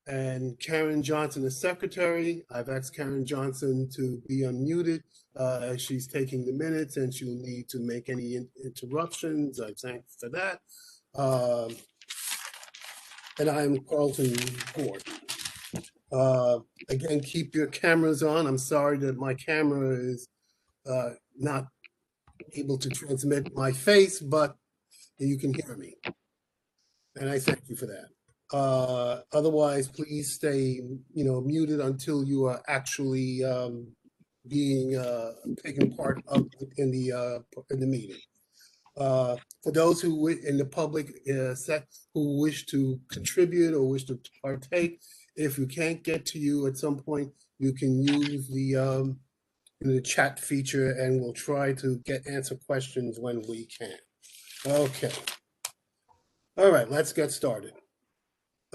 And Karen Johnson is secretary. I've asked Karen Johnson to be unmuted as she's taking the minutes, and she'll need to make any interruptions. I thank for that. And I'm Carlton Gordon. Again, keep your cameras on. I'm sorry that my camera is not able to transmit my face, but you can hear me. And I thank you for that. Otherwise, please stay, muted until you are actually being taken part of in the meeting. For those who in the public who wish to contribute or wish to partake, if we can't get to you at some point, you can use the chat feature, and we'll try to answer questions when we can. Okay. All right, let's get started.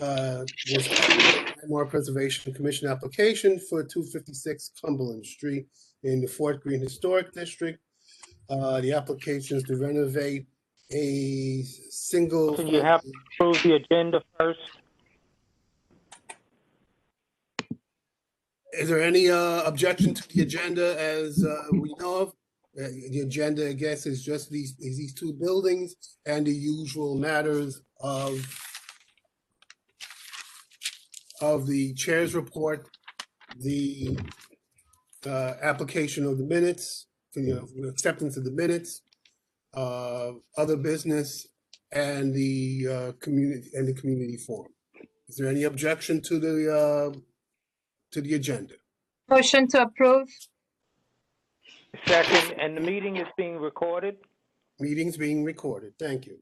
Landmark Preservation Commission application for 256 Cumberland Street in the Fort Greene Historic District. The application is to renovate a single. So you have to approve the agenda first. Is there any objection to the agenda as we know of? The agenda, I guess, is just these two buildings and the usual matters of the chair's report, the application of the minutes, acceptance of the minutes, other business, and the community forum. Is there any objection to the agenda? Motion to approve. Second, and the meeting is being recorded. Meeting's being recorded. Thank you.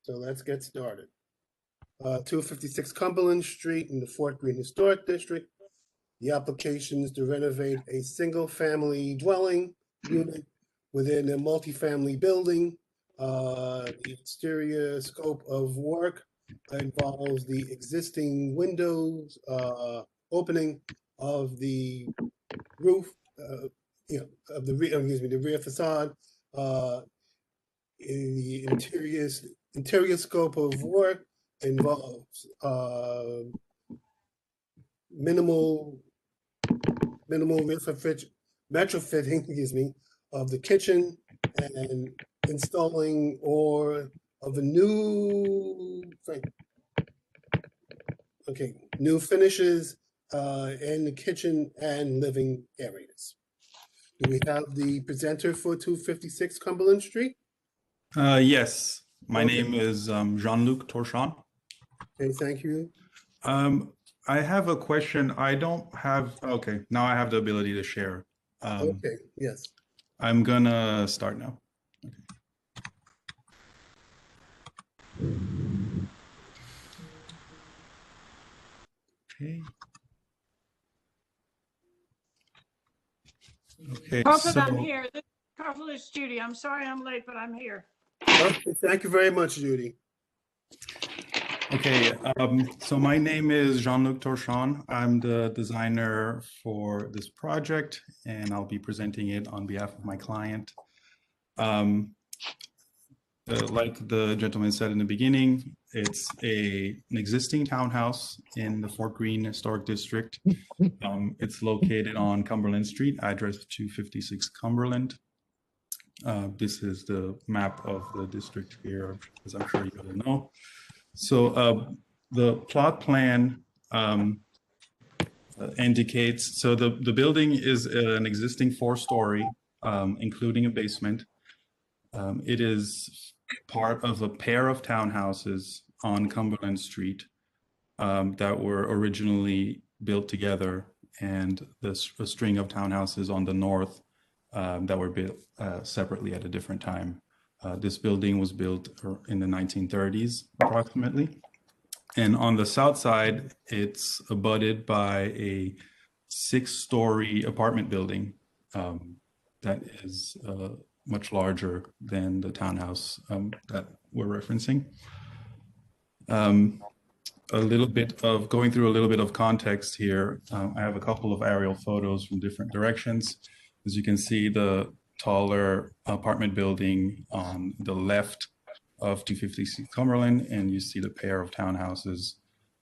So let's get started. 256 Cumberland Street in the Fort Greene Historic District. The application is to renovate a single-family dwelling unit within a multifamily building. The exterior scope of work involves the existing windows, opening of the roof, of the rear facade. The interior scope of work involves minimal retrofitting, of the kitchen and installing of a new finishes in the kitchen and living areas. Do we have the presenter for 256 Cumberland Street? Yes, my name is Jean-Luc Torchon. Okay, thank you. I have a question. I don't have, okay, now I have the ability to share. Okay, yes. I'm gonna start now. Okay. Okay, Carlton, I'm here. This is Carlton, it's Judy. I'm sorry I'm late, but I'm here. Okay, thank you very much, Judy. Okay, so my name is Jean-Luc Torchon. I'm the designer for this project, and I'll be presenting it on behalf of my client. Like the gentleman said in the beginning, it's an existing townhouse in the Fort Greene Historic District. It's located on Cumberland Street, address 256 Cumberland. This is the map of the district here, as I'm sure you all know. So the plot plan indicates, so the building is an existing 4-story, including a basement. It is part of a pair of townhouses on Cumberland Street that were originally built together, and a string of townhouses on the north that were built separately at a different time. This building was built in the 1930s, approximately. And on the south side, it's abutted by a 6-story apartment building that is much larger than the townhouse that we're referencing. Going through a little bit of context here, I have a couple of aerial photos from different directions. As you can see, the taller apartment building on the left of 256 Cumberland, and you see the pair of townhouses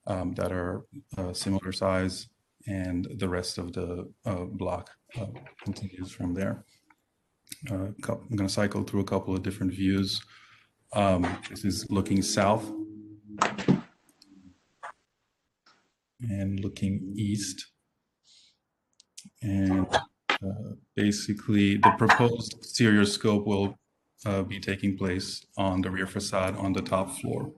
that are similar size, and the rest of the block continues from there. I'm going to cycle through a couple of different views. This is looking south and looking east. And basically, the proposed exterior scope will be taking place on the rear facade on the top floor.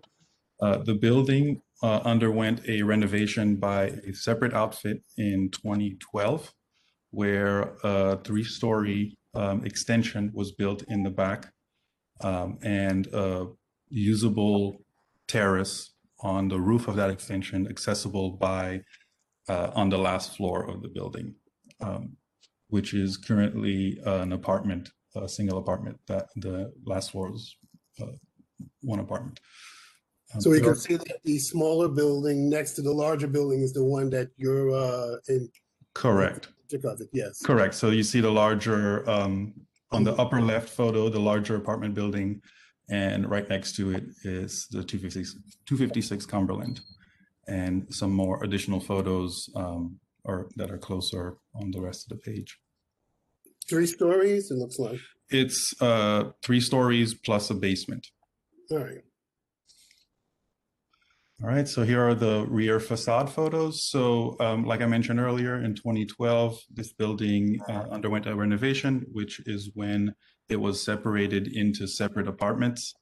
The building underwent a renovation by a separate outfit in 2012, where a 3-story extension was built in the back and a usable terrace on the roof of that extension, accessible by on the last floor of the building, which is currently an apartment, a single apartment. That the last floor is one apartment. So we can see that the smaller building next to the larger building is the one that you're in. Correct. Yes. Correct. So you see the larger, on the upper left photo, the larger apartment building, and right next to it is the 256 Cumberland, and some more additional photos that are closer on the rest of the page. 3 stories, it looks like. It's 3 stories plus a basement. All right. All right, so here are the rear facade photos. So like I mentioned earlier, in 2012, this building underwent a renovation, which is when it was separated into separate apartments.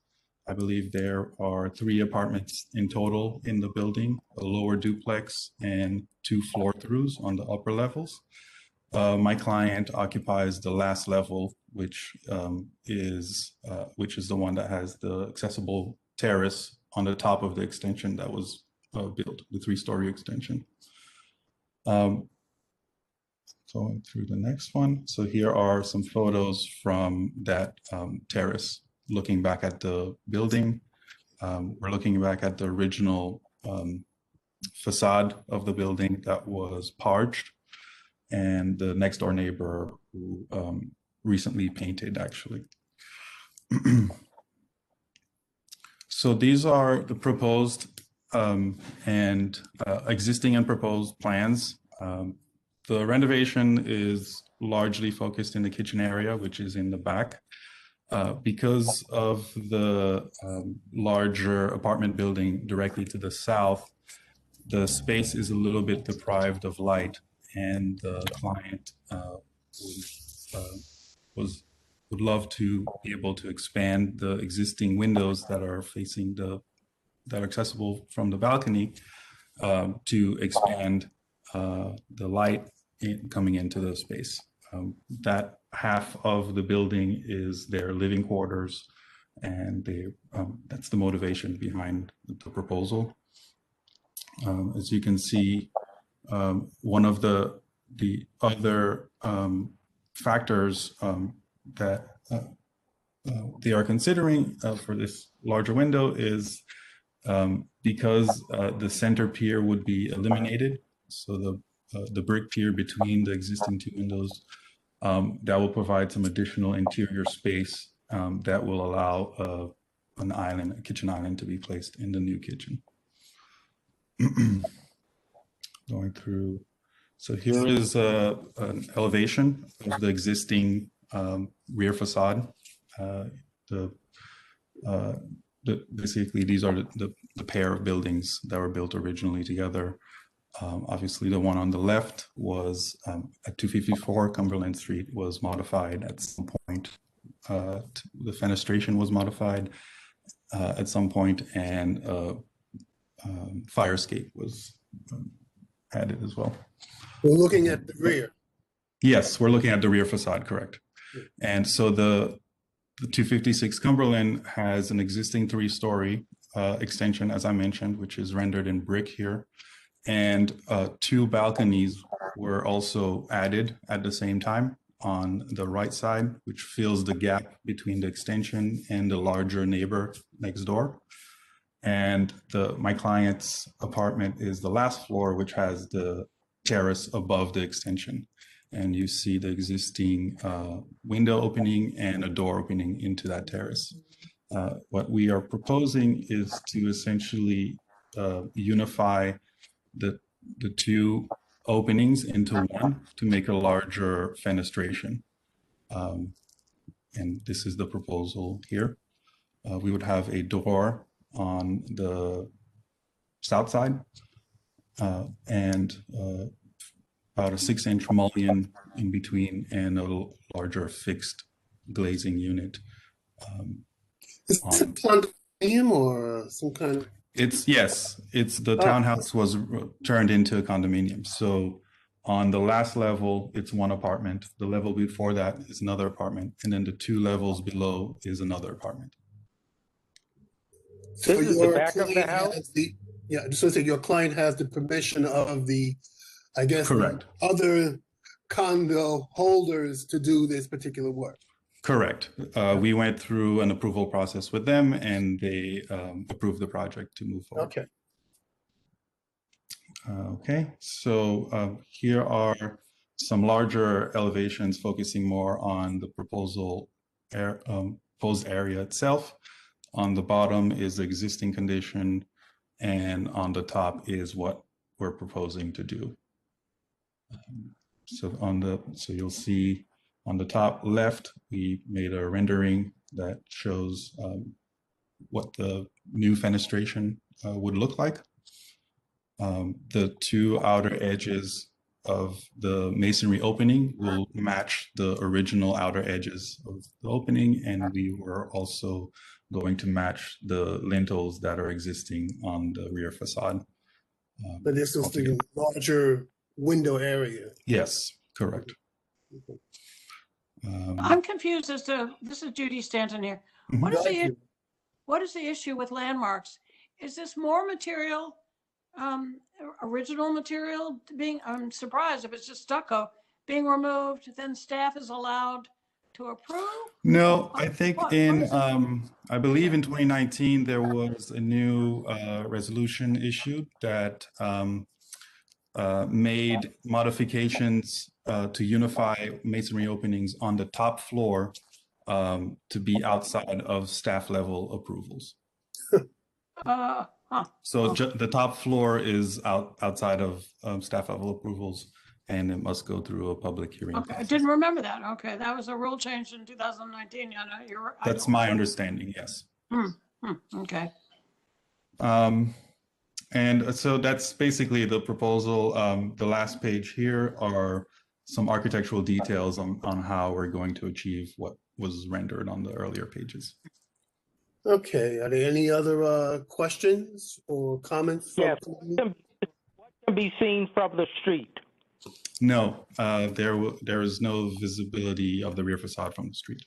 I believe there are 3 apartments in total in the building, a lower duplex and 2 floor-throughs on the upper levels. My client occupies the last level, which is the one that has the accessible terrace on the top of the extension that was built, the 3-story extension. Going through the next one. So here are some photos from that terrace, looking back at the building. We're looking back at the original facade of the building that was parged, and the next door neighbor who recently painted, actually. So these are the proposed and existing and proposed plans. The renovation is largely focused in the kitchen area, which is in the back. Because of the larger apartment building directly to the south, the space is a little bit deprived of light, and the client would love to be able to expand the existing windows that are facing that are accessible from the balcony to expand the light coming into the space. That half of the building is their living quarters, and that's the motivation behind the proposal. As you can see, one of the other factors that they are considering for this larger window is because the center pier would be eliminated, so the brick pier between the existing 2 windows, that will provide some additional interior space that will allow a kitchen island to be placed in the new kitchen. Going through, so here is an elevation of the existing rear facade. Basically, these are the pair of buildings that were built originally together. Obviously, the one on the left was at 254 Cumberland Street was modified at some point. The fenestration was modified at some point, and fire escape was added as well. We're looking at the rear. Yes, we're looking at the rear facade, correct. And so the 256 Cumberland has an existing 3-story extension, as I mentioned, which is rendered in brick here. And 2 balconies were also added at the same time on the right side, which fills the gap between the extension and the larger neighbor next door. And my client's apartment is the last floor, which has the terrace above the extension. And you see the existing window opening and a door opening into that terrace. What we are proposing is to essentially unify the two openings into one to make a larger fenestration. And this is the proposal here. We would have a door on the south side and about a 6-inch mullion in between and a larger fixed glazing unit. Is this a condominium or some kind of? Yes, it's the townhouse was turned into a condominium. So on the last level, it's one apartment. The level before that is another apartment. And then the 2 levels below is another apartment. So This is the your back of the client house? has yeah, just want to say your client has the permission of the, I guess, Correct. the other condo holders to do this particular work. Correct. We went through an approval process with them and they approved the project to move forward. Okay. Okay, so here are some larger elevations focusing more on the proposed area itself. On the bottom is the existing condition, and on the top is what we're proposing to do. So you'll see on the top left, we made a rendering that shows what the new fenestration would look like. The 2 outer edges of the masonry opening will match the original outer edges of the opening, and we were also going to match the lintels that are existing on the rear facade. But this is the larger window area. Yes, correct. I'm confused as to, this is Judy Stanton here. What is Thank the, you. what is the issue with landmarks? Is this more material, original material being, I'm surprised if it's just stucco, being removed, then staff is allowed to approve? No, I think What in, is it? I believe in 2019, there was a new resolution issued that made modifications to unify masonry openings on the top floor to be outside of staff level approvals. So the top floor is outside of staff level approvals, and it must go through a public hearing. Okay, I process. didn't remember that. Okay, that was a rule change in 2019. Yeah, no, you're right. That's my understanding, yes. Okay. And so that's basically the proposal. The last page here are some architectural details on how we're going to achieve what was rendered on the earlier pages. Okay, are there any other questions or comments? Yes. What can be seen from the street? No, there is no visibility of the rear facade from the street.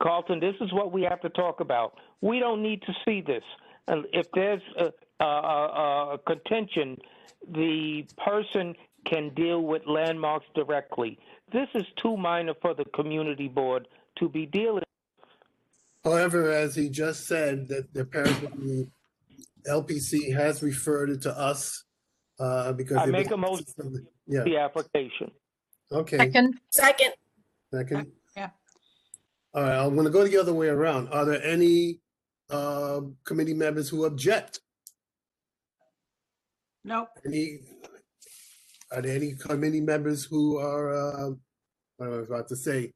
Carlton, this is what we have to talk about. We don't need to see this. And if there's a contention, the person can deal with landmarks directly. This is too minor for the community board to be dealing. However, as he just said, that apparently LPC has referred it to us because I they- make a motion Yeah. the application. Okay. Second. Second. Yeah. All right. I'm going to go the other way around. Are there any committee members who object? Nope. Are there any committee members who are? What I was about to say.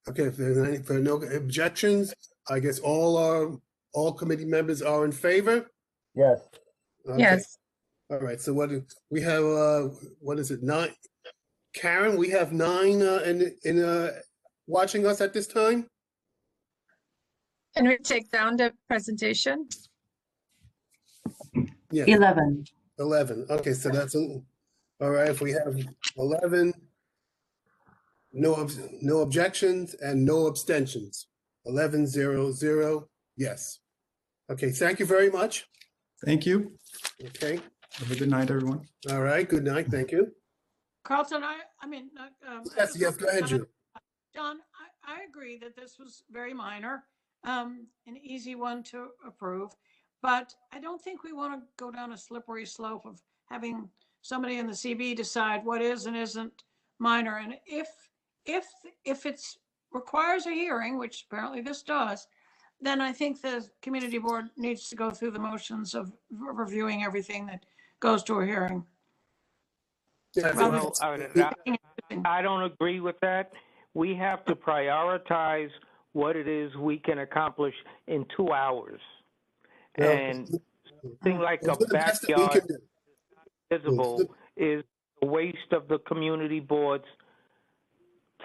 Okay, if there are no objections, I guess all committee members are in favor. Yes. Okay. Yes. All right. So we have? What is it? 9. Karen, we have 9 in watching us at this time. Can we take down the presentation? Yeah. 11. 11. Okay, so that's all right. If we have 11, no objections and no abstentions. 11-0-0. Yes. Okay. Thank you very much. Thank you. Okay. Have a good night, everyone. All right. Good night. Thank you. Carlton, I mean. Yes. Go ahead, Jim. John, I agree that this was very minor, an easy one to approve, but I don't think we want to go down a slippery slope of having somebody in the CB decide what is and isn't minor. And if it requires a hearing, which apparently this does, then I think the community board needs to go through the motions of reviewing everything that goes to a hearing. Yeah, Rather Well, than- I don't agree with that. We have to prioritize what it is we can accomplish in 2 hours. well, And something like we'll a do the best that we backyard can do. visible is a waste of the community board's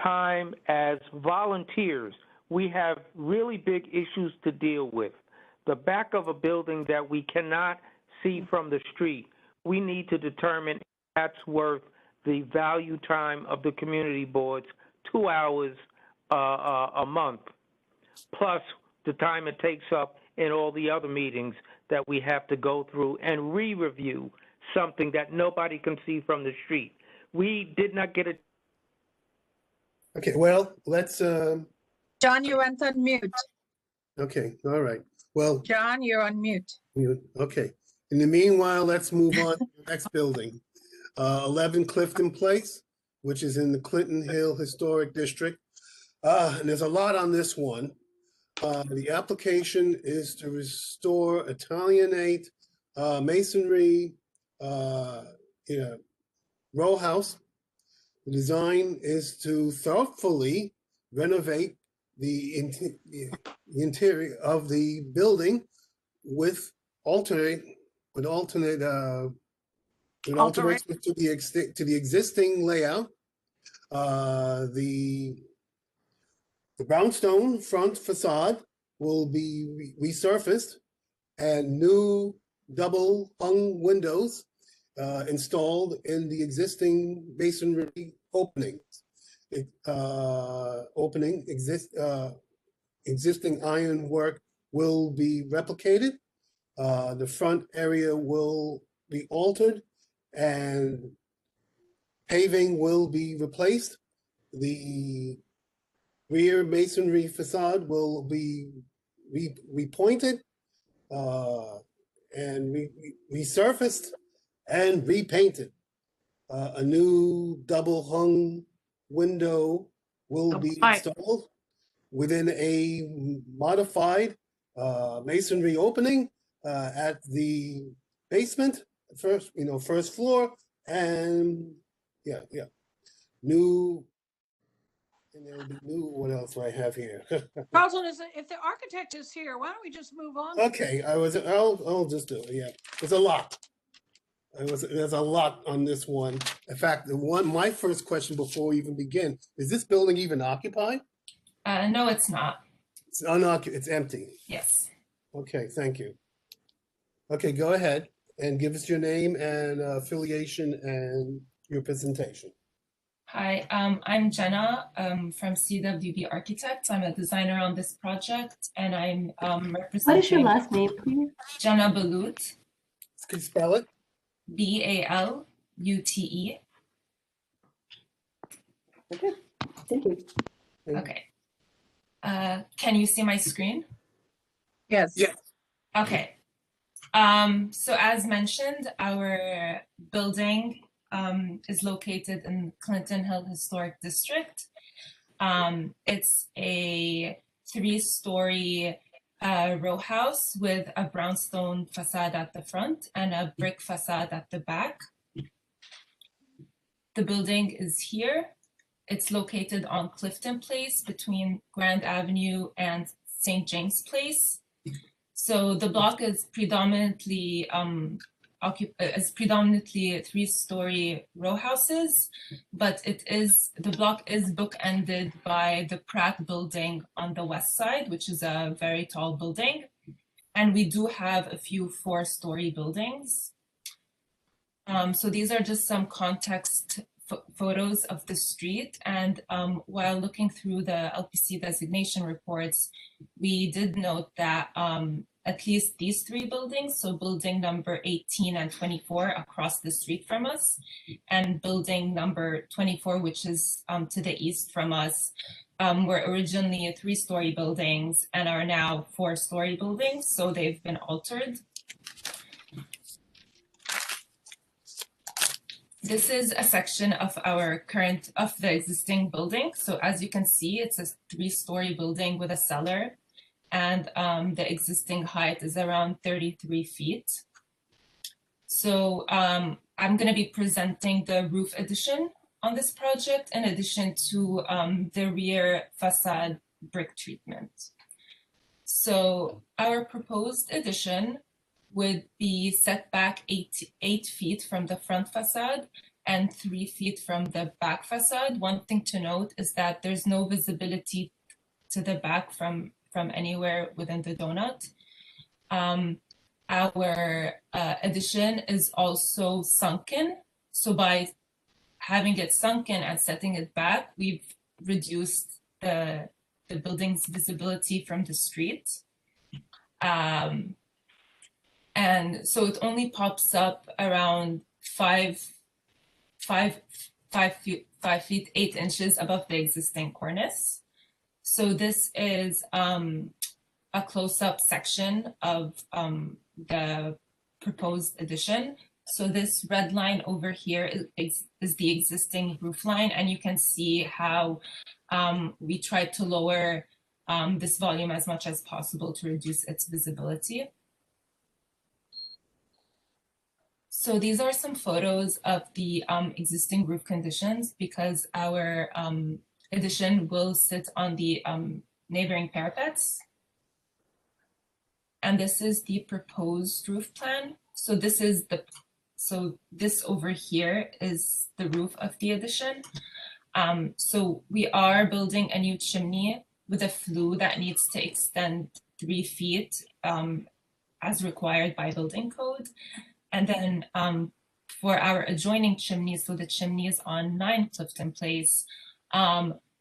time as volunteers. We have really big issues to deal with. The back of a building that we cannot see from the street, we need to determine if that's worth the value time of the community boards, 2 hours a month, plus the time it takes up in all the other meetings that we have to go through and re-review something that nobody can see from the street. We did not get it. Okay, well, let's, John, you went on mute. okay, all right. Well, John, you're on mute. okay. In the meanwhile, let's move on to the next building. 11 Clifton Place, which is in the Clinton Hill Historic District. And there's a lot on this one. The application is to restore Italianate masonry, row house. The design is to thoughtfully renovate the interior of the building with alterations to the existing layout. The brownstone front facade will be resurfaced and new double hung windows installed in the existing masonry openings. Existing ironwork will be replicated. The front area will be altered and paving will be replaced. The rear masonry facade will be repointed and resurfaced and repainted. A new double hung window will be installed within a modified masonry opening at the basement, first floor, and new. And there'll be new. What else do I have here? Carlton, if the architect is here, why don't we just move on? Okay, I'll just do it. Yeah, there's a lot. There's a lot on this one. In fact, my first question before we even begin, is this building even occupied? No, it's not. It's unoccupied, it's empty. Yes. Okay, thank you. Okay, go ahead and give us your name and affiliation and your presentation. Hi, I'm Jenna from CWB Architects. I'm a designer on this project, and I'm representing. What is your last name, please? Jenna Balut. Can you spell it? Balute. Okay, thank you. Okay. Can you see my screen? Yes. Yeah. Okay. So as mentioned, our building is located in Clinton Hill Historic District. It's a 3-story row house with a brownstone facade at the front and a brick facade at the back. The building is here. It's located on Clifton Place between Grand Avenue and St. James Place. So the block is predominantly 3-story row houses, but the block is bookended by the Pratt building on the west side, which is a very tall building. And we do have a few 4-story buildings. So these are just some context photos of the street. And while looking through the LPC designation reports, we did note that at least these 3 buildings, so building number 18 and 24 across the street from us, and building number 24, which is to the east from us, were originally 3-story buildings and are now 4-story buildings, so they've been altered. This is a section of the existing building. So as you can see, it's a 3-story building with a cellar and the existing height is around 33 feet. So I'm going to be presenting the roof addition on this project in addition to the rear facade brick treatment. So our proposed addition would be set back 8 feet from the front facade and 3 feet from the back facade. One thing to note is that there's no visibility to the back from anywhere within the donut. Our addition is also sunken. So by having it sunken and setting it back, we've reduced the building's visibility from the street. And so it only pops up around 5 feet 8 inches above the existing cornice. So this is a close-up section of the proposed addition. So this red line over here is the existing roof line, and you can see how we tried to lower this volume as much as possible to reduce its visibility. So these are some photos of the existing roof conditions, because our addition will sit on the neighboring parapets. And this is the proposed roof plan. So this over here is the roof of the addition. So we are building a new chimney with a flue that needs to extend 3 feet as required by building code. And then for our adjoining chimneys, so the chimneys on 9 Clifton Place,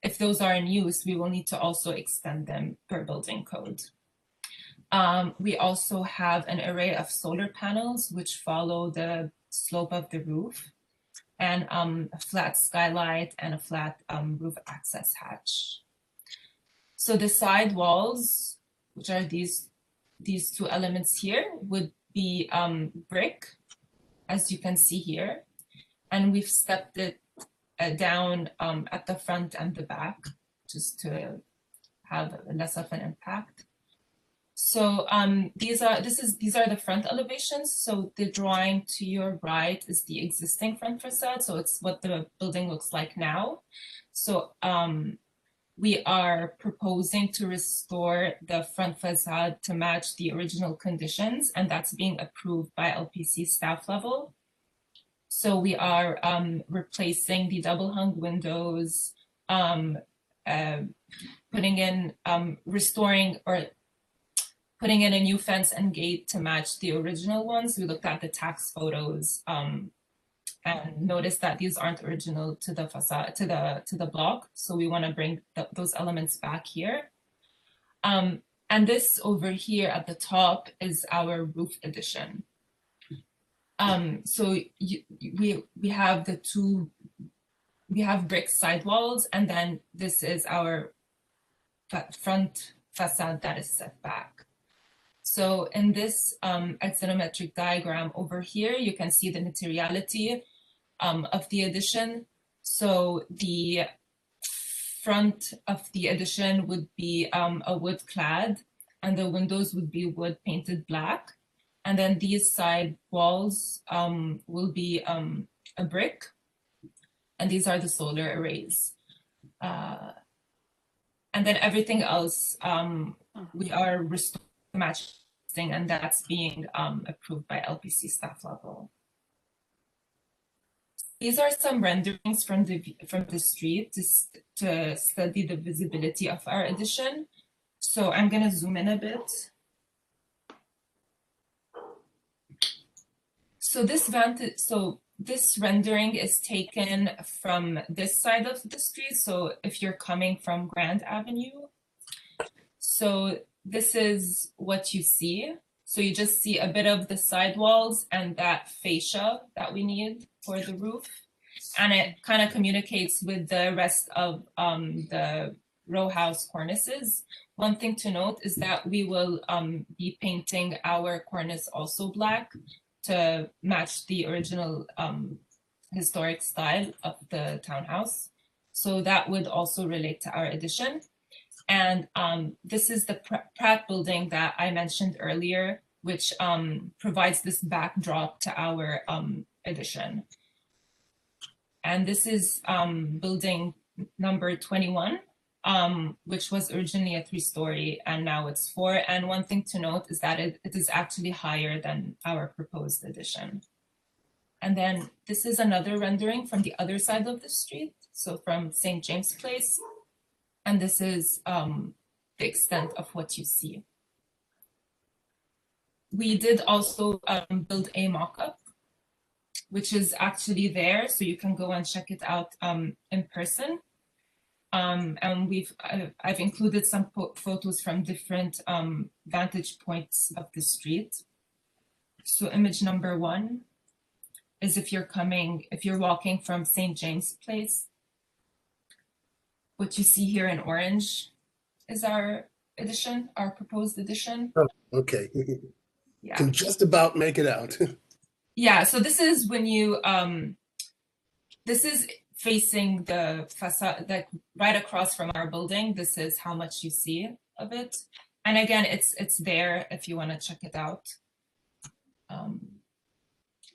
if those are in use, we will need to also extend them per building code. We also have an array of solar panels which follow the slope of the roof, and a flat skylight and a flat roof access hatch. So the side walls, which are these 2 elements here, would be brick, as you can see here, and we've stepped it down at the front and the back just to have less of an impact. So these are the front elevations. So the drawing to your right is the existing front facade. So it's what the building looks like now. So we are proposing to restore the front facade to match the original conditions, and that's being approved by LPC staff level. So we are replacing the double hung windows, putting in a new fence and gate to match the original ones. We looked at the tax photos and noticed that these aren't original to the facade, to the block. So we want to bring those elements back here. And this over here at the top is our roof addition. So we have we have brick sidewalls, and then this is our front facade that is set back. So in this axonometric diagram over here, you can see the materiality of the addition. So the front of the addition would be a wood clad, and the windows would be wood painted black. And then these side walls will be a brick, and these are the solar arrays. And then everything else we are restoring matching, and that's being approved by LPC staff level. These are some renderings from the street to study the visibility of our addition. So I'm going to zoom in a bit. So this rendering is taken from this side of the street. So if you're coming from Grand Avenue, so this is what you see. So you just see a bit of the sidewalls and that fascia that we need for the roof. And it kind of communicates with the rest of the row house cornices. One thing to note is that we will be painting our cornice also black to match the original historic style of the townhouse. So that would also relate to our addition. And this is the Pratt building that I mentioned earlier, which provides this backdrop to our addition. And this is building number 21, which was originally a 3-story and now it's 4. And one thing to note is that it is actually higher than our proposed addition. And then this is another rendering from the other side of the street, so from St. James Place. And this is the extent of what you see. We did also build a mock-up, which is actually there, so you can go and check it out in person. And I've included some photos from different vantage points of the street. So image number 1 is if you're walking from St. James Place. What you see here in orange is our addition, our proposed addition. Oh, okay. Yeah. Can just about make it out. Yeah, so this is when you, this is facing the facade, like right across from our building. This is how much you see of it. And again, it's there if you want to check it out.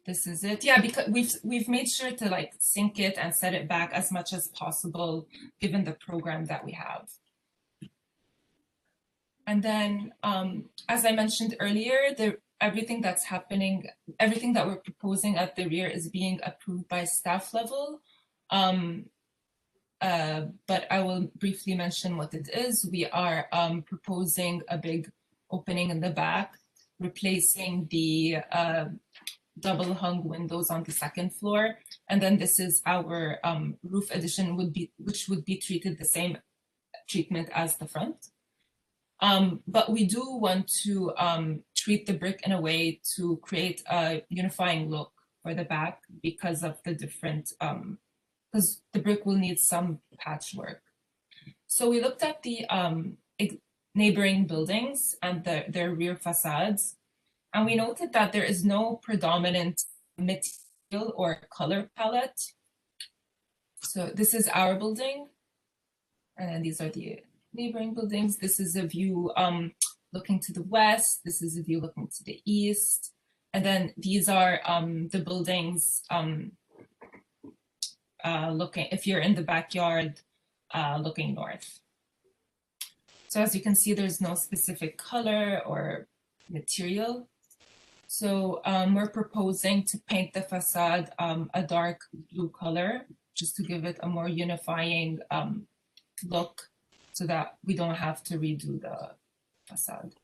This is it. Yeah, because we've made sure to like sync it and set it back as much as possible, given the program that we have. And then, as I mentioned earlier, everything that's happening, everything that we're proposing at the rear is being approved by staff level. But I will briefly mention what it is. We are proposing a big opening in the back, replacing the double hung windows on the 2nd floor. And then this is our roof addition, which would be treated the same treatment as the front. But we do want to treat the brick in a way to create a unifying look for the back because of the different, because the brick will need some patchwork. So we looked at the neighboring buildings and their rear facades, and we noted that there is no predominant material or color palette. So this is our building, and then these are the neighboring buildings. This is a view looking to the west. This is a view looking to the east. And then these are the buildings looking, if you're in the backyard, looking north. So as you can see, there's no specific color or material. So we're proposing to paint the facade a dark blue color, just to give it a more unifying look, so that we don't have to redo the facade.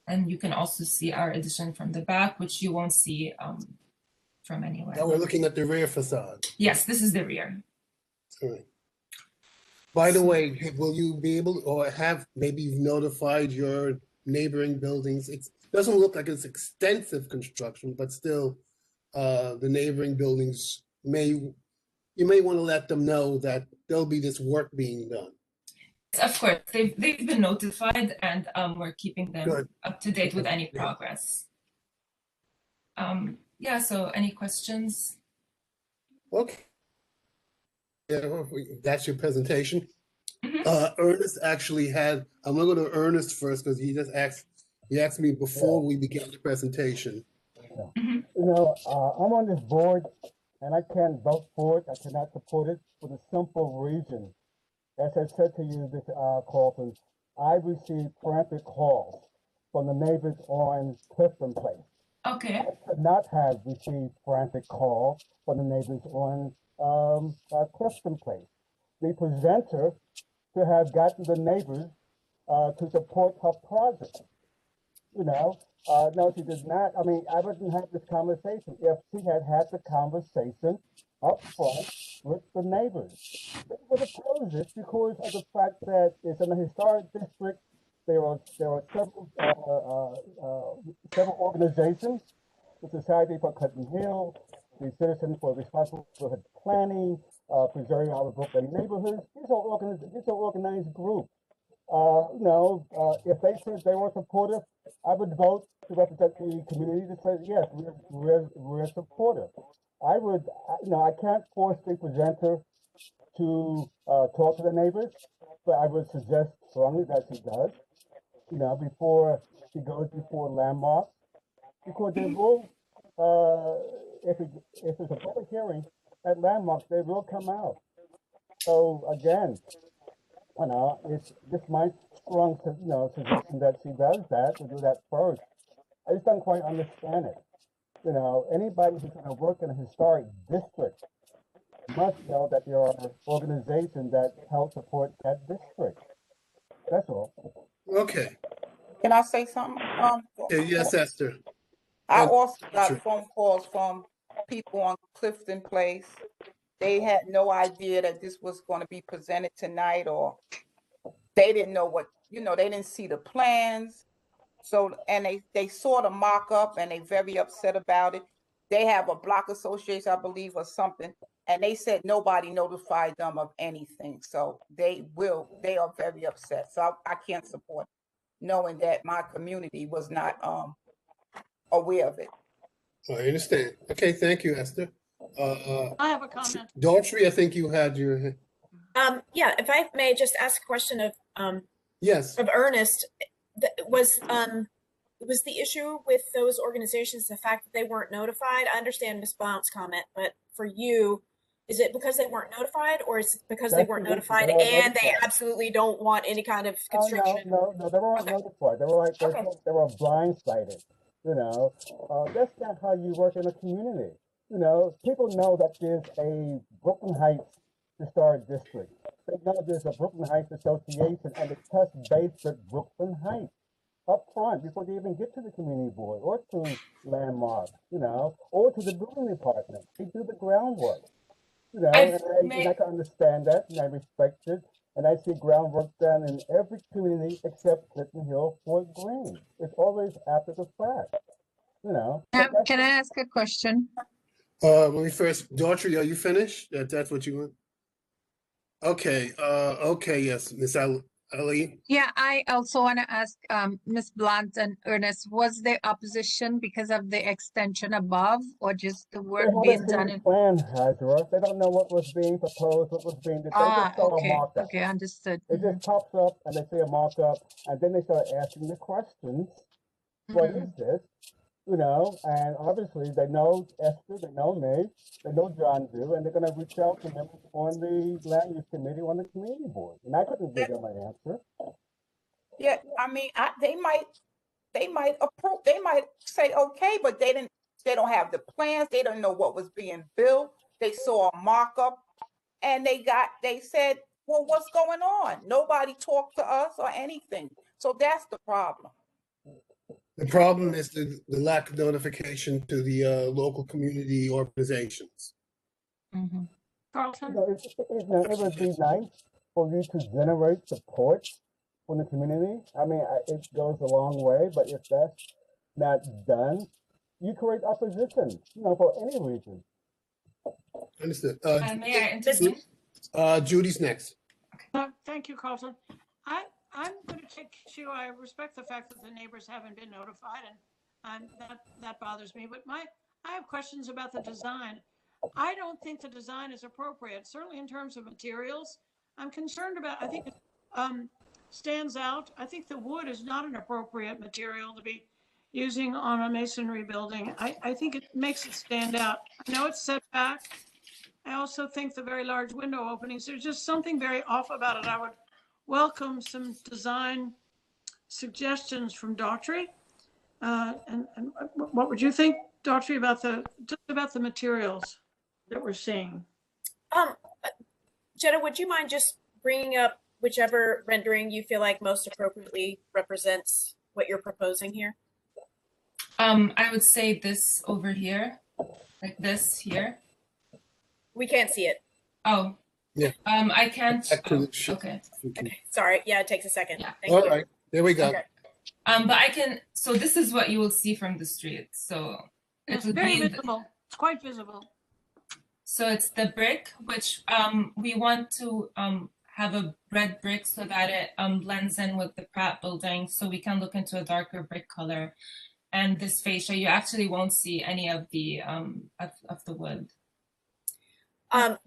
And you can also see our addition from the back, which you won't see from anywhere. Now we're looking at the rear facade. Yes, this is the rear. All right. By the way, will you be able, or have, maybe you've notified your neighboring buildings? It doesn't look like it's extensive construction, but still the neighboring buildings you may want to let them know that there'll be this work being done. Of course, they've been notified, and we're keeping them Good. up to date with any progress. Yeah, so any questions? Okay. Yeah, that's your presentation. Mm-hmm. Ernest actually had, I'm gonna go to Ernest first because he asked me before we began the presentation. Mm-hmm. You know, I'm on this board and I can't vote for it. I cannot support it for the simple reason. As I said to you, Carlton, I received frantic calls from the neighbors on Clifton Place. Okay. I could not have received frantic calls from the neighbors on Clifton Place. The presenter should have gotten the neighbors to support her project. You know, no, she did not. I mean, I wouldn't have this conversation if she had had the conversation up front with the neighbors. They would oppose it because of the fact that it's in a historic district. There are several organizations: the Society for Clinton Hill, the Citizens for Responsible Planning, Preserving Our Brooklyn Neighborhoods. These are organized groups. You know, if they said they were supportive, I would vote to represent the community to say yes, we're supportive. I would, you know, I can't force the presenter to talk to the neighbors, but I would suggest strongly that she does, before she goes before landmarks, because they will, if it's a public hearing at landmarks, they will come out. So again, it's just my strong, suggestion that she does that, to do that first. I just don't quite understand it. Anybody who's going to work in a historic district must know that there are organizations that help support that district. That's all. Okay. Can I say something? Yes, Esther. I And also got Patrick. phone calls from people on Clifton Place. They had no idea that this was going to be presented tonight, or they didn't know what, they didn't see the plans. So, and they saw the mock-up and they very upset about it. They have a block association, I believe, or something, and they said nobody notified them of anything. So they are very upset. So I can't support it, knowing that my community was not aware of it. I understand. Okay, thank you, Esther. I have a comment. Daughtry, I think you had your. Yeah, if I may just ask a question of Yes. Ernest, was the issue with those organizations the fact that they weren't notified? I understand Ms. Blount's comment, but for you, is it because they weren't notified, or is it because they weren't notified and they absolutely don't want any kind of constriction? No, they weren't notified. They were they were blindsided. That's not how you work in a community. People know that there's a Brooklyn Heights Historic District. They know there's a Brooklyn Heights Association, and they touch base with Brooklyn Heights up front before they even get to the community board or to landmark, or to the building department. They do the groundwork, and I can understand that, and I respect it. And I see groundwork done in every community except Clifton Hill, Fort Greene. It's always after the fact, Can I ask a question? Let me first, Daughtry, are you finished? That's what you want? Okay. Okay. Yes, Miss Ali. Yeah, I also want to ask Ms. Blunt and Ernest, was there opposition because of the extension above, or just the work being done in? Plan, Hazara. They don't know what was being proposed, what was being. They just saw a markup. Okay, understood. It just pops up, and they see a markup, and then they start asking the questions. What is this? And obviously they know Esther, they know me, they know John do, and they're going to reach out to them on the land use committee, on the community board. And I couldn't give them an answer. Yeah, I mean, they might approve, they might say okay, but they don't have the plans, they don't know what was being built. They saw a mock-up, and they said, well, what's going on? Nobody talked to us or anything. So that's the problem. The problem is the lack of notification to the local community organizations. Carlton? It would be nice for you to generate support from the community. I mean, it goes a long way, but if that's not done, you create opposition, for any reason. Understood. May I intervene? Judy's next. Thank you, Carlton. I'm going to take issue. I respect the fact that the neighbors haven't been notified, and that bothers me. But I have questions about the design. I don't think the design is appropriate, certainly in terms of materials. I'm concerned about, I think it stands out. I think the wood is not an appropriate material to be using on a masonry building. I think it makes it stand out. I know it's set back. I also think the very large window openings, there's just something very off about it. I would welcome some design suggestions from Daughtry. And what would you think, Daughtry, about the materials that we're seeing? Jenna, would you mind just bringing up whichever rendering you feel like most appropriately represents what you're proposing here? I would say this over here, like this here. We can't see it. Oh. Yeah. I can't. Oh, okay. Okay. Sorry. Yeah, it takes a second. Yeah. Thank All you. right. There we go. Okay. But I can. So this is what you will see from the street. So It's very visible. It's quite visible. So it's the brick, which we want to have a red brick so that it blends in with the Pratt building, so we can look into a darker brick color. And this fascia, you actually won't see any of the wood.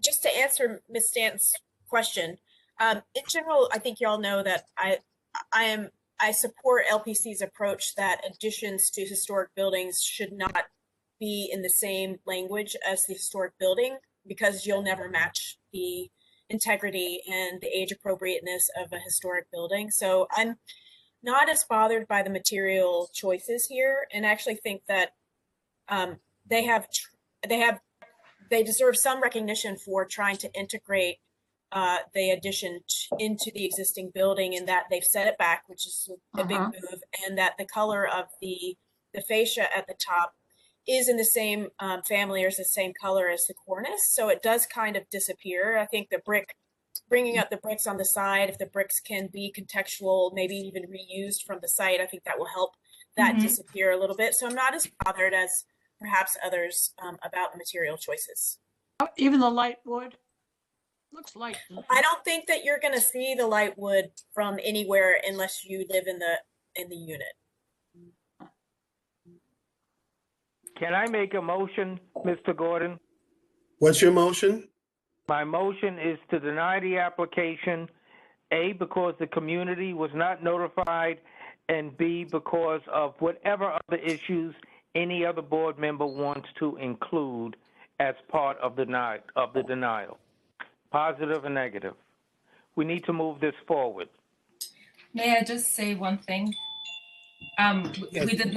Just to answer Ms. Stanton's question, in general, I think y'all know that I support LPC's approach that additions to historic buildings should not be in the same language as the historic building, because you'll never match the integrity and the age appropriateness of a historic building. So I'm not as bothered by the material choices here, and actually think that they deserve some recognition for trying to integrate the addition into the existing building, and that they've set it back, which is a big move, and that the color of the fascia at the top is in the same family, or is the same color as the cornice. So it does kind of disappear. I think the brick, bringing up the bricks on the side, if the bricks can be contextual, maybe even reused from the site, I think that will help that disappear a little bit. So I'm not as bothered as perhaps others about the material choices. Even the light wood looks light. I don't think that you're going to see the light wood from anywhere unless you live in the unit. Can I make a motion, Mr. Gordon? What's your motion? My motion is to deny the application, A, because the community was not notified, and B, because of whatever other issues any other board member wants to include as part of the denial, positive and negative. We need to move this forward. May I just say one thing? Yes. We did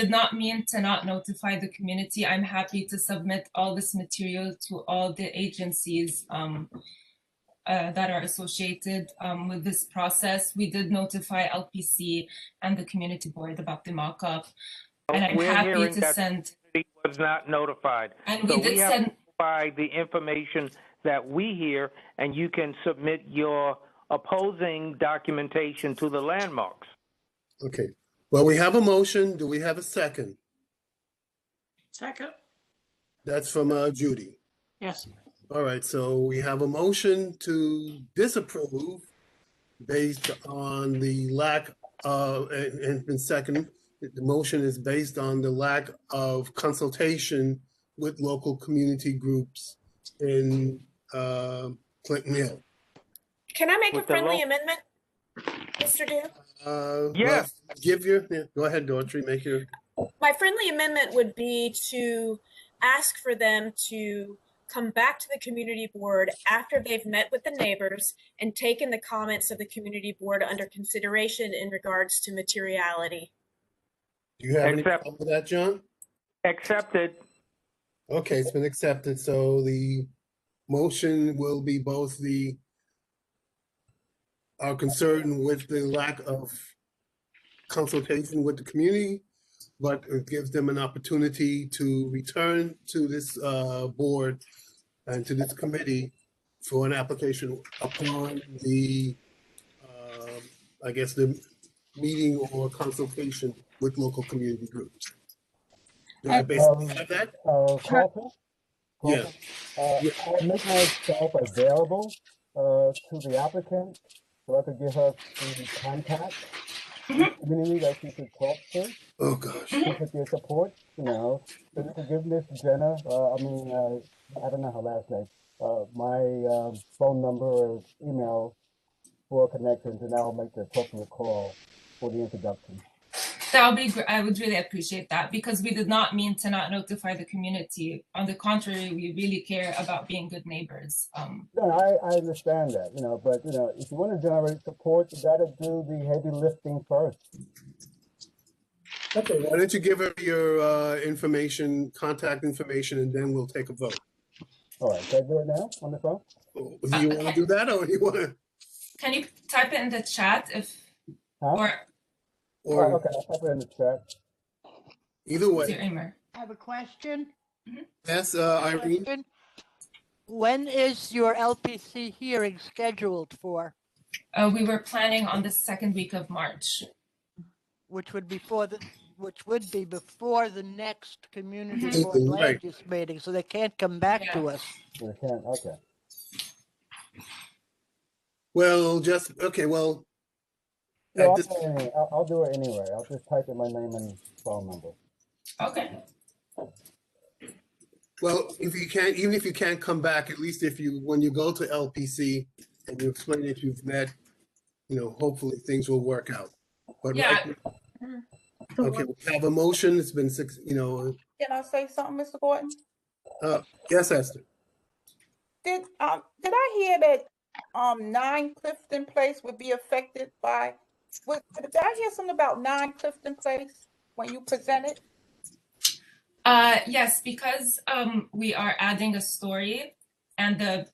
not mean to not notify the community. I'm happy to submit all this material to all the agencies that are associated with this process. We did notify LPC and the community board about the mock-up, and I'm We're happy hearing to that send. the community was not notified. And so we did have send. to provide the information that we hear, and you can submit your opposing documentation to the landmarks. Okay. Well, we have a motion. Do we have a second? Second? That's from Judy. Yes. All right. So we have a motion to disapprove based on the lack of, and second, the motion is based on the lack of consultation with local community groups in Clinton Hill. Can I make a With the friendly amendment, Mr. Dew? Yes. Well, go ahead, Daughtry, make your. My friendly amendment would be to ask for them to come back to the community board after they've met with the neighbors and taken the comments of the community board under consideration in regards to materiality. Do you have any problem with that, John? Accepted. Okay, it's been accepted. So the motion will be both our concern with the lack of consultation with the community, but it gives them an opportunity to return to this board and to this committee for an application upon the, I guess, the meeting or consultation with local community groups. Do I basically have that? Carlton? Yeah. I'll make myself available to the applicant so I could give her the contact community that she could talk to. Oh, gosh. She could get support, so you could give Miss Jenna, I don't know her last name, my phone number or email for connections, and I'll make the appropriate call for the introduction. That would be great. I would really appreciate that, because we did not mean to not notify the community. On the contrary, we really care about being good neighbors. No, I understand that, but if you want to generate support, you got to do the heavy lifting first. Okay, why don't you give her your information, contact information, and then we'll take a vote. All right, can I do it now on the phone? Do you want to do that, or do you want to? Can you type it in the chat Huh? Or okay, I'll type it in the chat. Either way. I have a question. Yes, Irene? When is your LPC hearing scheduled for? We were planning on the second week of March. Which would be before the next community Mhm. board Right. land use meeting, so they can't come back to us. They can't, okay. Well, well. No, I'll do it anyway. I'll just type in my name and phone number. Okay. Well, if you can't, even if you can't come back, at least if you, when you go to LPC and you explain if you've met, hopefully things will work out. But Yeah. okay, we have a motion. It's been 6, Can I say something, Mr. Gordon? yes, Esther. Did I hear that 9 Clifton Place would be affected by? Did I hear something about 9 Clifton Place when you presented? Yes, because we are adding a story, and the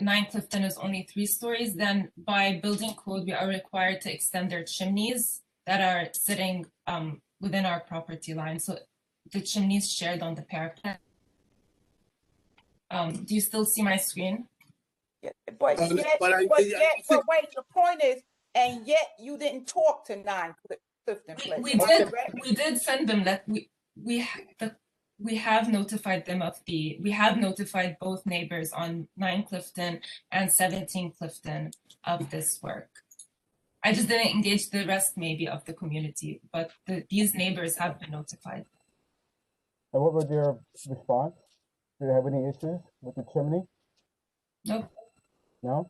9 Clifton is only 3 stories. Then by building code, we are required to extend their chimneys that are sitting within our property line. So the chimneys shared on the parapet. Do you still see my screen? Yeah, but wait, the point is, and yet you didn't talk to 9 Clifton Place. We did send them that we have notified them of we have notified both neighbors on 9 Clifton and 17 Clifton of this work. I just didn't engage the rest maybe of the community, but these neighbors have been notified. And what was their response? Did they have any issues with the chimney? Nope. No?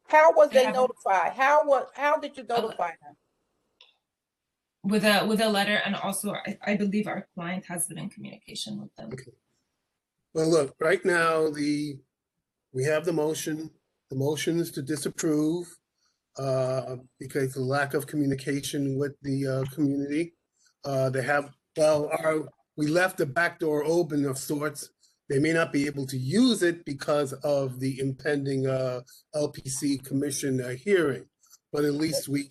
How was they notified? How did you notify them? With a letter, and also I believe our client has been in communication with them. Okay. Well, look, right now we have the motion. The motion is to disapprove because of the lack of communication with the community. We left the back door open of sorts. They may not be able to use it because of the impending LPC commission hearing, but at least we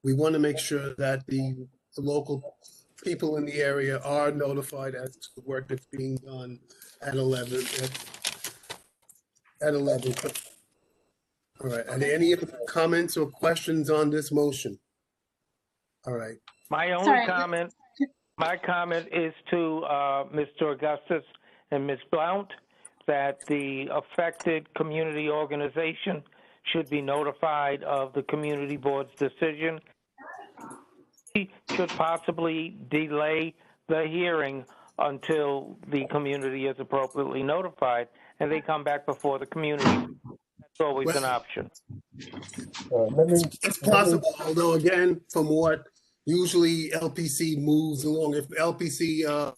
want to make sure that the local people in the area are notified as to the work that's being done at 11. All right, are there any other comments or questions on this motion? All right. My only comment is to Mr. Augustus and Ms. Blount that the affected community organization should be notified of the community board's decision. Should possibly delay the hearing until the community is appropriately notified and they come back before the community. That's always an option. It's possible, although again, from what usually LPC moves along, if LPC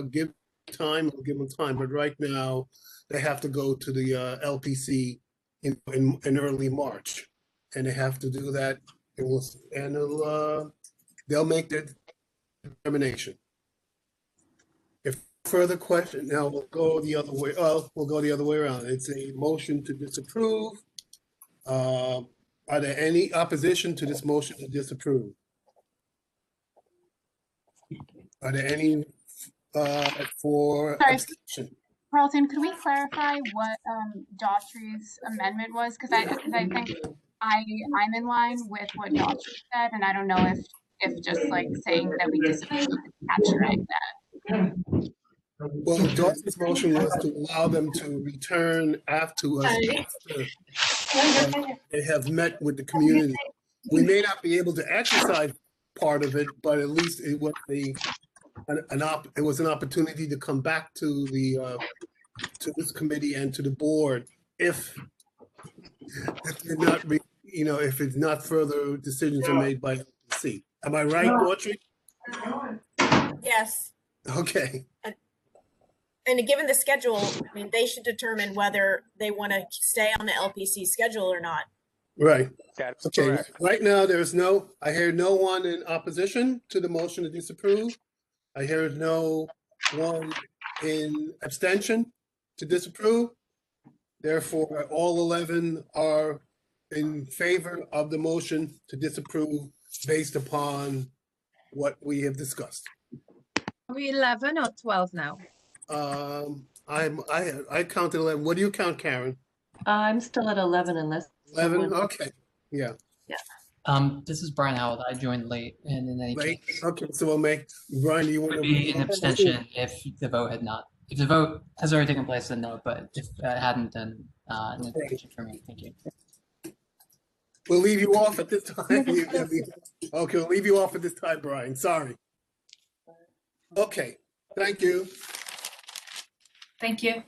give time, we'll give them time, but right now they have to go to the LPC in early March, and they have to do that, they'll make their determination. If further question, now we'll go the other way. We'll go the other way around. It's a motion to disapprove. Are there any opposition to this motion to disapprove? Are there any for abstention? Carlton, could we clarify what Daughtry's amendment was? Because I think I'm in line with what Daughtry said, and I don't know if just like saying that we disagree is capturing that. Well, Daughtry's motion was to allow them to return after they have met with the community. We may not be able to exercise part of it, but at least it was an opportunity to come back to to this committee and to the board if it's not further decisions are made by LPC. Am I right, Daughtry? Yes. Okay. And given the schedule, I mean, they should determine whether they want to stay on the LPC schedule or not. Right. That's okay. Correct. Right now, I hear no one in opposition to the motion to disapprove. I hear no one in abstention to disapprove. Therefore, all 11 are in favor of the motion to disapprove based upon what we have discussed. Are we 11 or 12 now? I counted 11. What do you count, Karen? I'm still at 11 unless 11. Okay. Yeah. This is Brian Howell. I joined late and in any late. case. Okay, so we'll make Brian. Do you want to be an abstention if the vote had not? If the vote has already taken place, then no. But if it hadn't, then an abstention for me. Thank you. We'll leave you off at this time. Okay, we'll leave you off at this time, Brian. Sorry. Okay. Thank you. Thank you.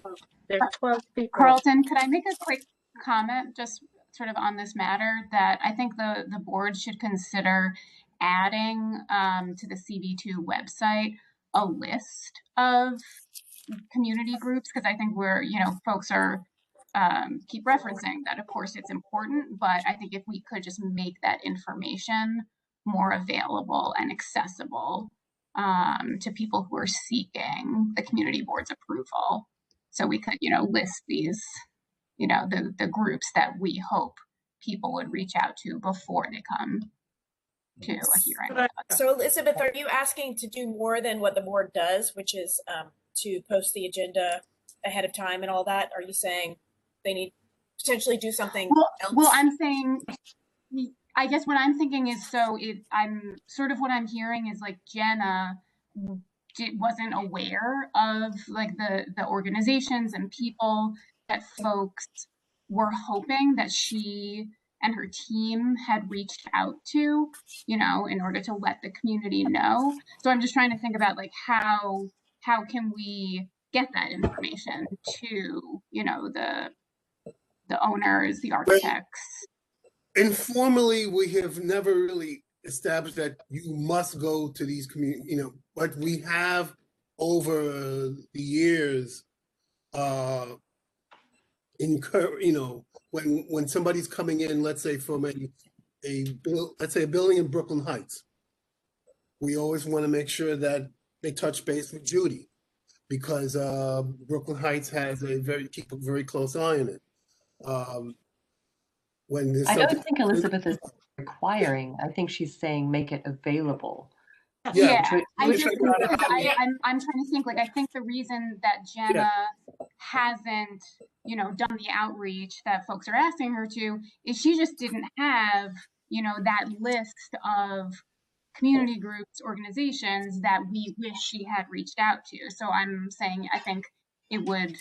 There's 12 people. Carlton, could I make a quick comment just sort of on this matter that I think the board should consider adding to the CB2 website a list of community groups, because I think folks are keep referencing that. Of course, it's important, but I think if we could just make that information more available and accessible to people who are seeking the community board's approval, so we could, list these, the groups that we hope people would reach out to before they come to a hearing. So Elizabeth, are you asking to do more than what the board does, which is to post the agenda ahead of time and all that? Are you saying they need to potentially do something else? Well, I'm saying, I guess what I'm thinking is, what I'm hearing is like Jenna wasn't aware of like the organizations and people that folks were hoping that she and her team had reached out to, in order to let the community know. So I'm just trying to think about like how can we get that information to, the owners, the architects. Informally, we have never really established that you must go to these community, but we have over the years when somebody's coming in, let's say from a building in Brooklyn Heights, we always want to make sure that they touch base with Judy, because Brooklyn Heights has keep a very close eye on it. I don't think Elizabeth is requiring. I think she's saying make it available. Yeah, I'm trying to think, like, I think the reason that Jenna hasn't, done the outreach that folks are asking her to is she just didn't have, that list of community groups, organizations that we wish she had reached out to. So I'm saying I think it would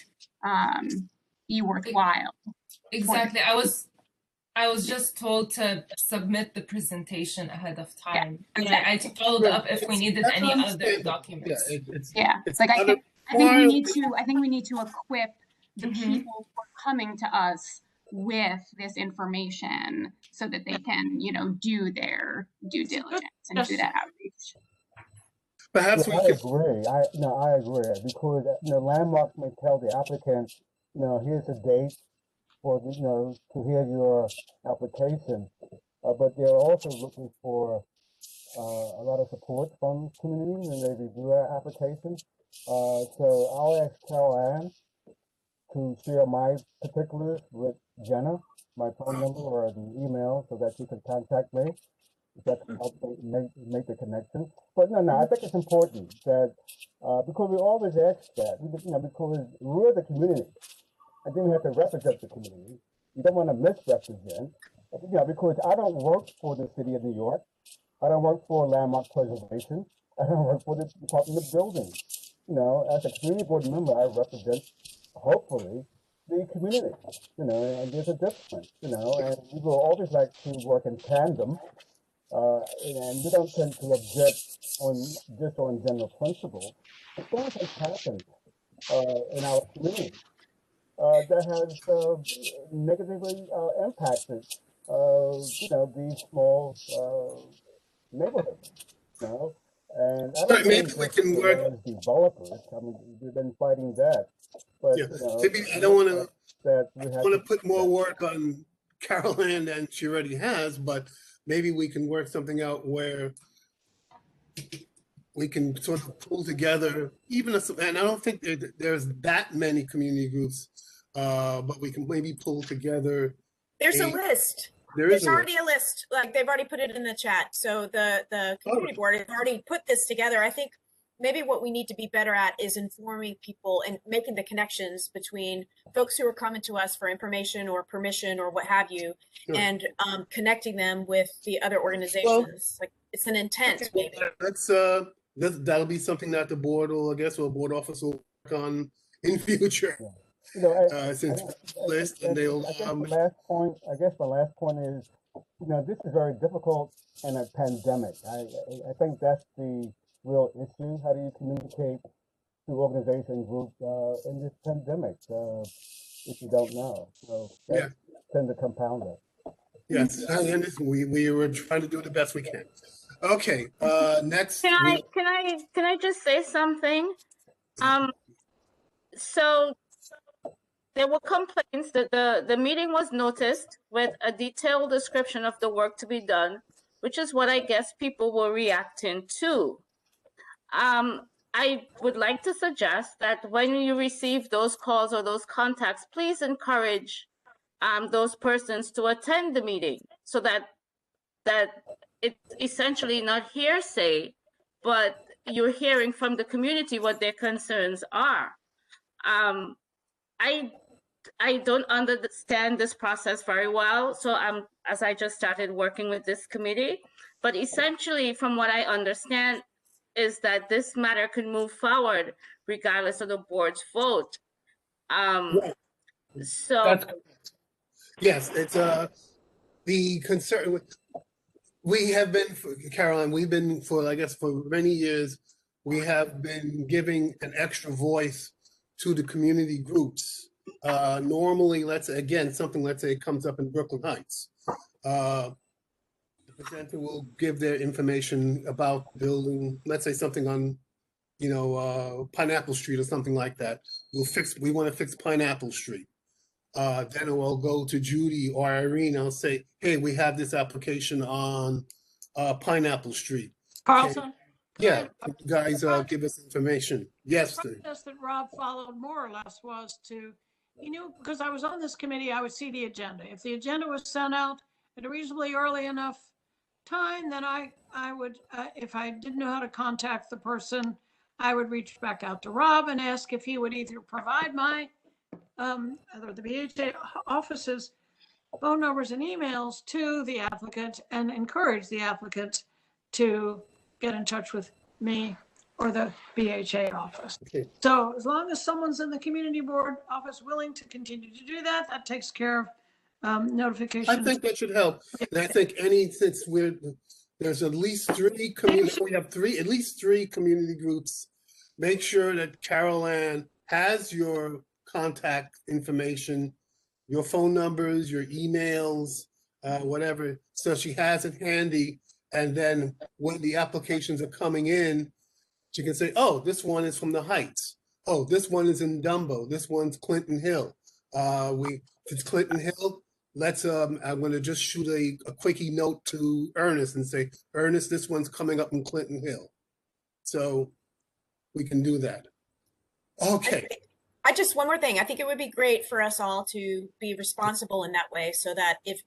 be worthwhile. Exactly. I was just told to submit the presentation ahead of time. Yeah, exactly. I followed up if we needed any other documents. I think we need to equip the people who are coming to us with this information so that they can, do their due diligence and do that outreach. Perhaps I agree. I agree, because landmarks may tell the applicant, here's a date for to hear your application, but they're also looking for a lot of support from community when they review our application. So I'll ask Carol Ann to share my particulars with Jenna, my phone number or the email, so that you can contact me. That can help make the connection. But no, I think it's important that because we always ask that, because we're the community. I think we have to represent the community. You don't want to misrepresent, because I don't work for the city of New York. I don't work for landmark preservation. I don't work for the Department of Buildings. As a community board member, I represent, hopefully, the community, and there's a difference, and we will always like to work in tandem, and we don't tend to object on general principles. But things have happened in our community that has negatively impacted, these small neighborhoods, and I don't maybe think we can work as developers. I mean, we've been fighting that, but maybe I don't want to put more work on Carol Ann than she already has, but maybe we can work something out where we can sort of pull together and I don't think there's that many community groups, but we can maybe pull together. There's a list. There's already a list. Like they've already put it in the chat. So the community board has already put this together. I think maybe what we need to be better at is informing people and making the connections between folks who are coming to us for information or permission or what have you, and connecting them with the other organizations. Like it's an intent, maybe. That'll be something that the board will, board office will work on in future. Since list, and they'll. I guess my last point is, this is very difficult in a pandemic. I think that's the real issue. How do you communicate to organization groups in this pandemic, if you don't know. So Yeah. that tend to compound it. Yes, and we were trying to do the best we can. Okay, next. Can I just say something? So there were complaints that the meeting was noticed with a detailed description of the work to be done, which is what I guess people were reacting to. I would like to suggest that when you receive those calls or those contacts, please encourage those persons to attend the meeting so that it's essentially not hearsay, but you're hearing from the community what their concerns are. I don't understand this process very well, so as I just started working with this committee, but essentially from what I understand is that this matter can move forward regardless of the board's vote. So yes, it's the concern. We have been, Caroline, we've been for, I guess, for many years, we have been giving an extra voice to the community groups. Normally, let's say it comes up in Brooklyn Heights. The presenter will give their information about building, let's say something on, Pineapple Street or something like that. We want to fix Pineapple Street. Then I'll go to Judy or Irene. I'll say, hey, we have this application on Pineapple Street. Carlson? Yeah, you guys give us information. Yes. The process that Rob followed more or less was to, because I was on this committee, I would see the agenda. If the agenda was sent out at a reasonably early enough time, then I would, if I didn't know how to contact the person, I would reach back out to Rob and ask if he would either provide my, either the BHA office's phone numbers and emails to the applicant and encourage the applicant to get in touch with me or the BHA office. Okay. So as long as someone's in the community board office willing to continue to do that, that takes care of notifications. I think that should help. And I think since there's at least three we have at least three community groups. Make sure that Carol Ann has your contact information, your phone numbers, your emails, whatever, so she has it handy. And then when the applications are coming in, she can say, oh, this one is from the Heights. Oh, this one is in Dumbo. This one's Clinton Hill. If it's Clinton Hill, I'm going to just shoot a quickie note to Ernest and say, Ernest, this one's coming up in Clinton Hill. So we can do that. Okay. I just, one more thing. I think it would be great for us all to be responsible in that way so that if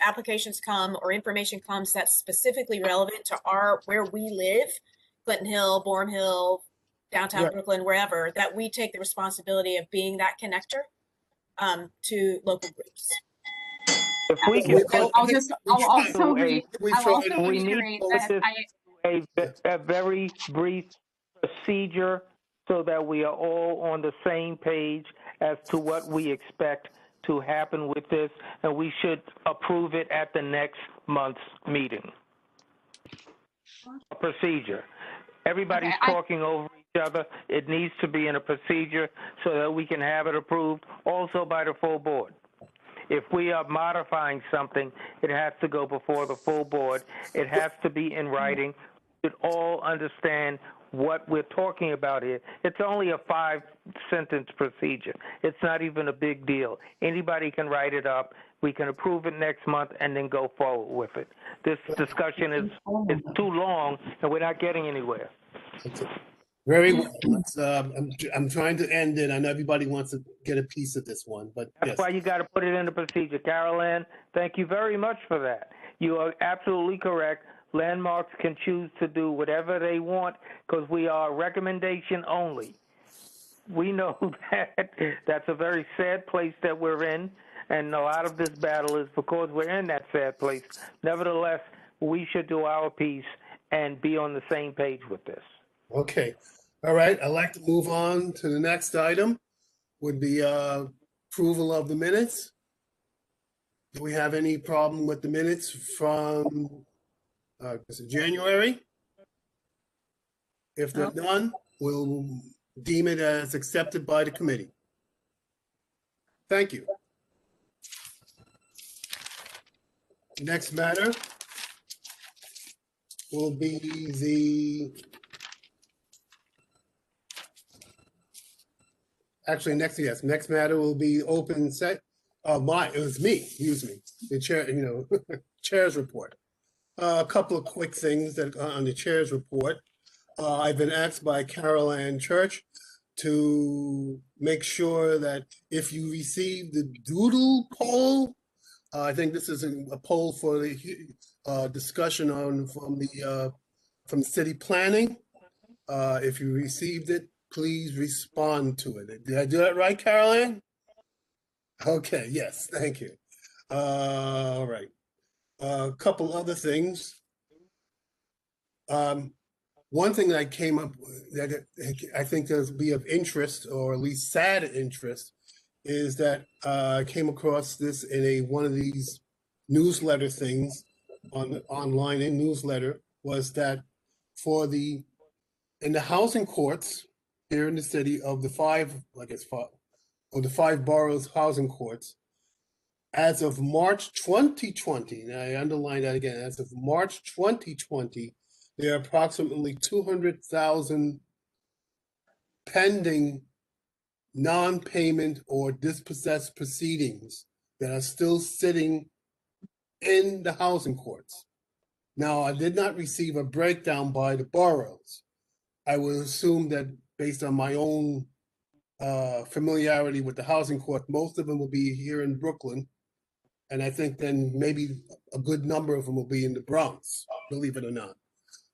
applications come or information comes that's specifically relevant to where we live, Clinton Hill, Bourne Hill, downtown Brooklyn, wherever, that we take the responsibility of being that connector to local groups. If we can I'll also reiterate that a very brief procedure so that we are all on the same page as to what we expect to happen with this, and we should approve it at the next month's meeting. Procedure. Everybody's talking over each other. It needs to be in a procedure so that we can have it approved also by the full board. If we are modifying something, it has to go before the full board. It has to be in writing. We should all understand what we're talking about here. It's only a 5-sentence procedure. It's not even a big deal. Anybody can write it up. We can approve it next month and then go forward with it. This discussion is too long and we're not getting anywhere. Very well. I'm trying to end it. I know everybody wants to get a piece of this one, but that's why you got to put it in the procedure. Carol Ann, thank you very much for that. You are absolutely correct. Landmarks can choose to do whatever they want because we are recommendation only. We know that that's a very sad place that we're in, and a lot of this battle is because we're in that sad place. Nevertheless, we should do our piece and be on the same page with this. Okay. All right. I'd like to move on to the next item, would be approval of the minutes. Do we have any problem with the minutes from January? If there's none, we'll deem it as accepted by the committee. Thank you. Next matter will be next matter will be open set. It was me, excuse me, the chair, chair's report. A couple of quick things that on the chair's report. I've been asked by Carol Ann Church to make sure that if you receive the doodle poll, I think this is a poll for the discussion from city planning. If you received it, please respond to it. Did I do that right, Carol Ann? Okay, yes, thank you. All right. A couple other things. One thing that I came up with that I think will be of interest, or at least sad interest, is that I came across this in one of these newsletter things online in newsletter, was that in the housing courts here in the city of the five boroughs housing courts, as of March 2020, and I underline that again, as of March 2020, there are approximately 200,000 pending non-payment or dispossessed proceedings that are still sitting in the housing courts. Now, I did not receive a breakdown by the boroughs. I would assume that based on my own familiarity with the housing court, most of them will be here in Brooklyn. And I think then maybe a good number of them will be in the Bronx, believe it or not.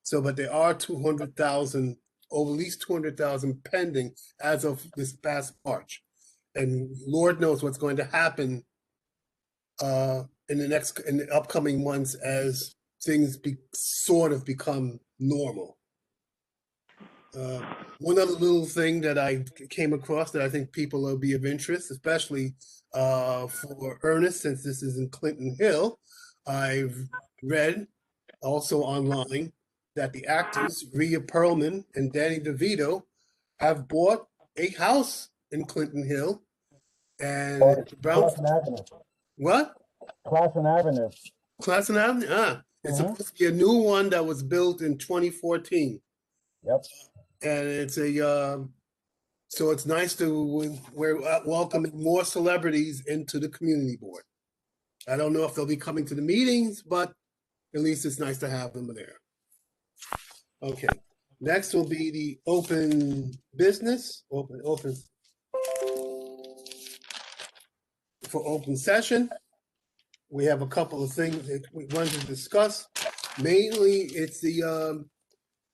So, but there are 200,000, or at least 200,000 pending as of this past March. And Lord knows what's going to happen in the upcoming months as things sort of become normal. One other little thing that I came across that I think people will be of interest, especially for Ernest, since this is in Clinton Hill, I've read also online that the actors Rhea Perlman and Danny DeVito have bought a house in Clinton Hill, and Classen Avenue. What? Classen Avenue. Classen Avenue. It's supposed to be a new one that was built in 2014. Yep. And it's so it's nice we're welcoming more celebrities into the community board. I don't know if they'll be coming to the meetings, but at least it's nice to have them there. Okay, next will be the open business, open for open session. We have a couple of things that we want to discuss. Mainly, it's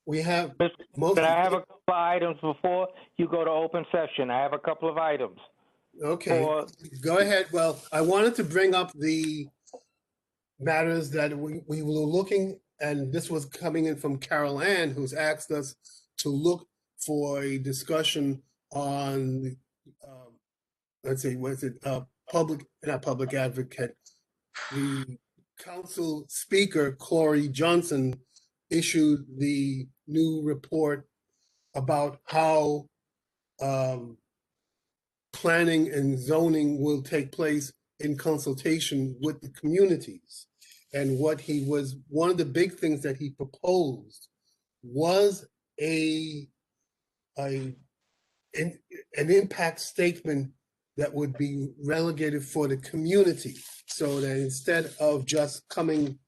we have Can I have a couple of items before you go to open session? I have a couple of items. Okay, go ahead. Well, I wanted to bring up the matters that we were looking, and this was coming in from Carol Ann, who's asked us to look for a discussion on, let's see, what is it, not public advocate, the council speaker, Corey Johnson, issued the new report about how planning and zoning will take place in consultation with the communities. And one of the big things that he proposed was an impact statement that would be relegated for the community, so that instead of just coming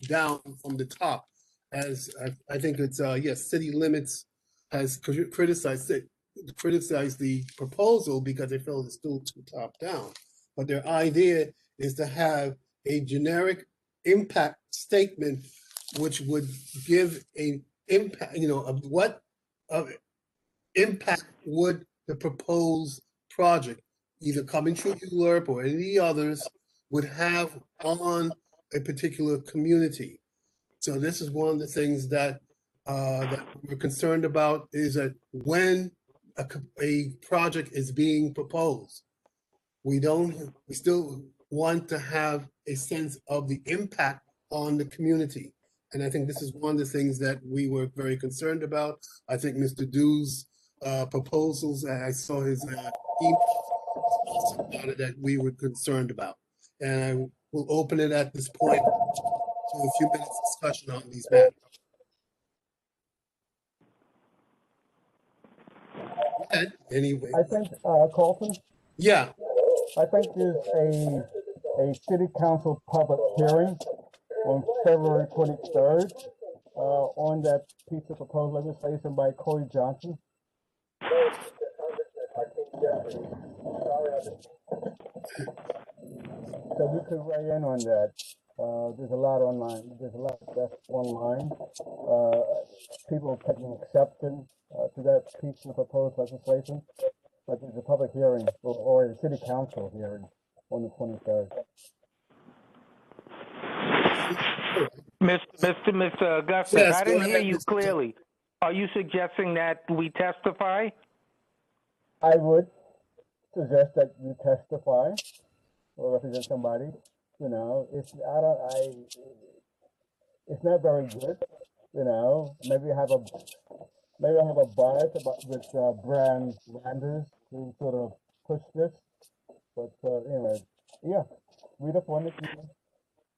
down from the top, as I think it's, yes, City Limits has criticized the proposal because they feel it's still too top down. But their idea is to have a generic impact statement, which would give an impact, of what impact would the proposed project, either Coventry ULURP or any others, would have on a particular community. So this is one of the things that we're concerned about, is that when a project is being proposed, we still want to have a sense of the impact on the community. And I think this is one of the things that we were very concerned about. I think Mr. Dews proposals, and I saw his email about it that we were concerned about. And I will open it at this point to a few minutes discussion on these matters. And anyway, I think, Colton, yeah, I think there's a city council public hearing on February 23rd on that piece of proposed legislation by Corey Johnson. So you could weigh in on that. There's a lot online. There's a lot that's online. People taking exception to that piece of proposed legislation. But there's a public hearing or a city council hearing on the 23rd. Mr. Augustus, Yes, I go didn't hear ahead, you Mr. clearly. Are you suggesting that we testify? I would suggest that you testify or represent somebody. You know, it's not very good. You know, maybe I have a bias with Brand Landers to sort of push this. But anyway, yeah, we just wanted to.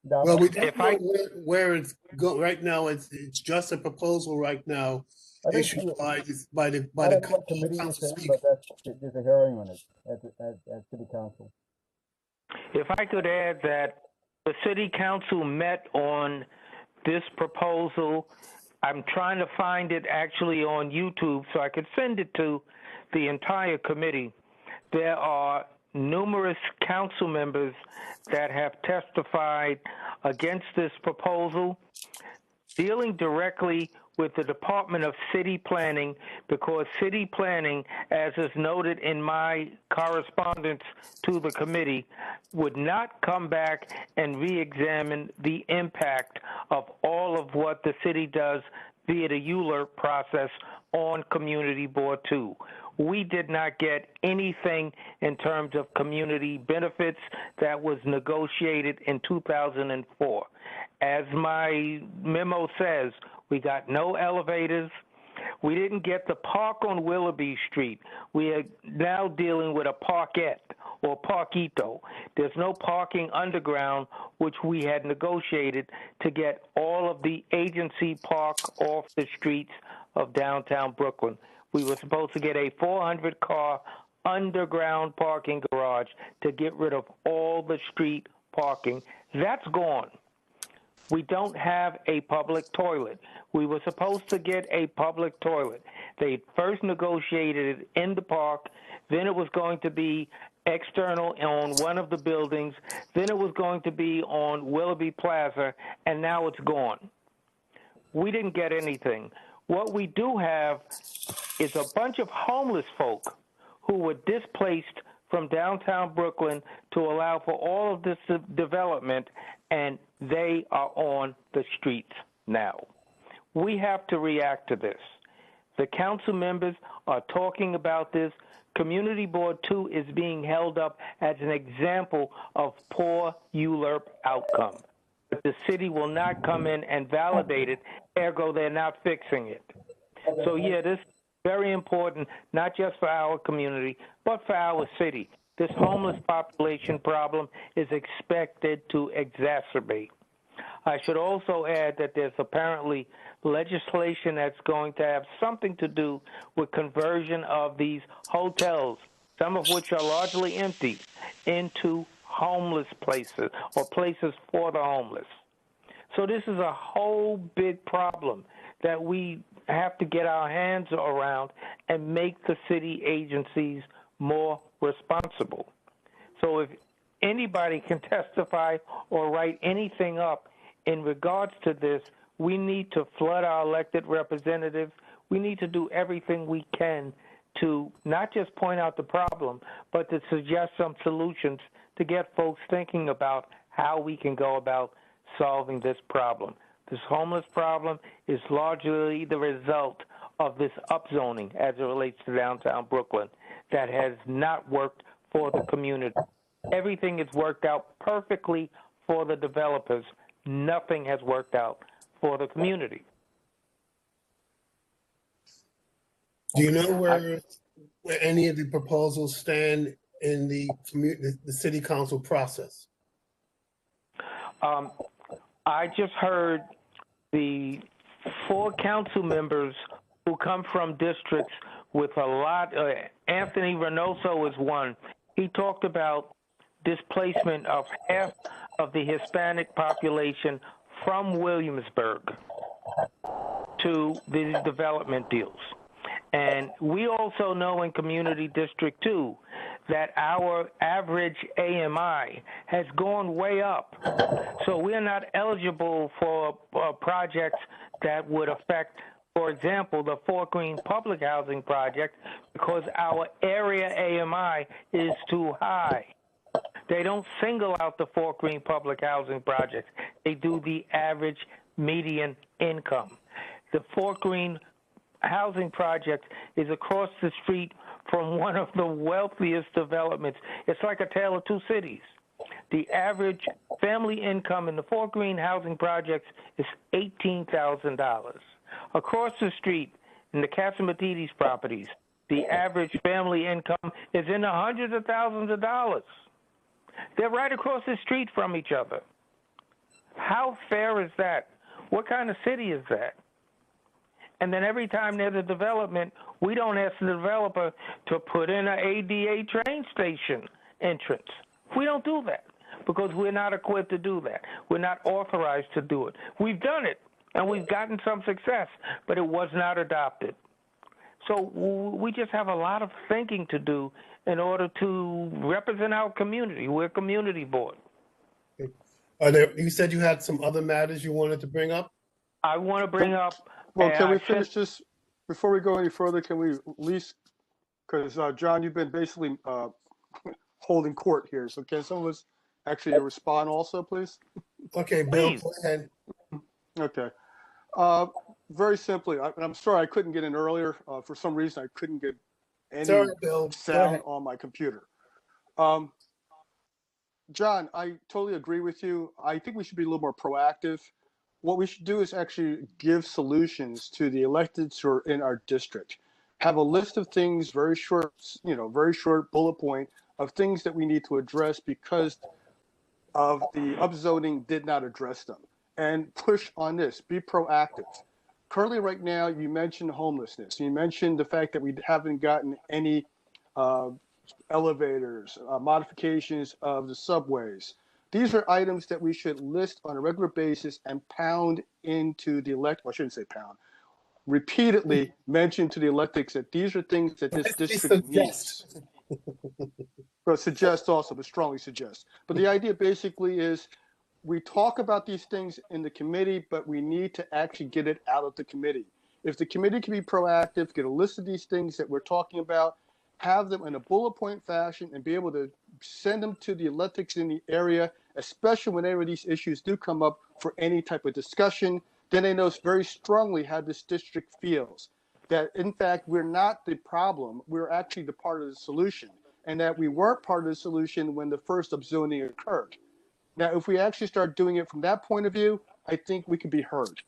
Well, we don't know where it's going right now. It's just a proposal right now, issued by the committee council is in, speaker. but there's a hearing on it at city council. If I could add that the city council met on this proposal. I'm trying to find it actually on YouTube so I could send it to the entire committee. There are numerous council members that have testified against this proposal, dealing directly with the Department of City Planning, because city planning, as is noted in my correspondence to the committee, would not come back and re-examine the impact of all of what the city does via the ULURP process on Community Board 2. We did not get anything in terms of community benefits that was negotiated in 2004. As my memo says, we got no elevators. We didn't get the park on Willoughby Street. We are now dealing with a parkette or parkito. There's no parking underground, which we had negotiated to get all of the agency park off the streets of downtown Brooklyn. We were supposed to get a 400-car underground parking garage to get rid of all the street parking. That's gone. We don't have a public toilet. We were supposed to get a public toilet. They first negotiated it in the park, then it was going to be external on one of the buildings, then it was going to be on Willoughby Plaza, and now it's gone. We didn't get anything. What we do have is a bunch of homeless folk who were displaced from downtown Brooklyn to allow for all of this development, and they are on the streets now. We have to react to this. The council members are talking about this. Community Board 2 is being held up as an example of poor ULURP outcome. But the city will not come in and validate it, ergo they're not fixing it. So yeah, this is very important, not just for our community, but for our city. This homeless population problem is expected to exacerbate. I should also add that there's apparently legislation that's going to have something to do with conversion of these hotels, some of which are largely empty, into homeless places or places for the homeless. So this is a whole big problem that we have to get our hands around and make the city agencies more responsible. So if anybody can testify or write anything up in regards to this, we need to flood our elected representatives. We need to do everything we can to not just point out the problem, but to suggest some solutions to get folks thinking about how we can go about solving this problem. This homeless problem is largely the result of this upzoning as it relates to downtown Brooklyn that has not worked for the community. Everything has worked out perfectly for the developers. Nothing has worked out for the community. Do you know where any of the proposals stand in the city council process? I just heard the 4 council members who come from districts with a lot. Anthony Reynoso is one. He talked about displacement of half of the Hispanic population from Williamsburg to these development deals. And we also know in Community District 2 that our average AMI has gone way up. So we're not eligible for projects that would affect, for example, the Fort Greene Public Housing Project, because our area AMI is too high. They don't single out the Fort Greene Public Housing Project. They do the average median income. The Fort Greene Housing Project is across the street from one of the wealthiest developments. It's like a tale of two cities. The average family income in the Fort Greene Housing Project is $18,000. Across the street in the Casamatides properties, the average family income is in the hundreds of thousands of dollars. They're right across the street from each other. How fair is that? What kind of city is that? And then every time there's a development, we don't ask the developer to put in an ADA train station entrance. We don't do that because we're not equipped to do that. We're not authorized to do it. We've done it, and we've gotten some success, but it was not adopted. So we just have a lot of thinking to do in order to represent our community. We're a community board. You said you had some other matters you wanted to bring up? I want to bring up. Well, can we finish this before we go any further? Can we at least, because John, you've been basically holding court here. So can some of us actually respond also, please? Okay, Bill, go ahead. Okay. Very simply, I'm sorry I couldn't get in earlier. For some reason, I couldn't get any sound on my computer. John, I totally agree with you. I think we should be a little more proactive. What we should do is actually give solutions to the electeds who are in our district. Have a list of things, very short bullet point of things that we need to address because of the upzoning did not address them. And push on this, be proactive. Currently right now, you mentioned homelessness. You mentioned the fact that we haven't gotten any elevators, modifications of the subways. These are items that we should list on a regular basis and pound into the I shouldn't say pound, repeatedly mention to the electeds that these are things that this district needs. But suggest also, but strongly suggest. But the idea basically is we talk about these things in the committee, but we need to actually get it out of the committee. If the committee can be proactive, get a list of these things that we're talking about, have them in a bullet point fashion and be able to send them to the electeds in the area, especially whenever these issues do come up for any type of discussion, then they know very strongly how this district feels. That in fact, we're not the problem, we're actually the part of the solution, and that we weren't part of the solution when the first upzoning occurred. Now, if we actually start doing it from that point of view, I think we can be heard.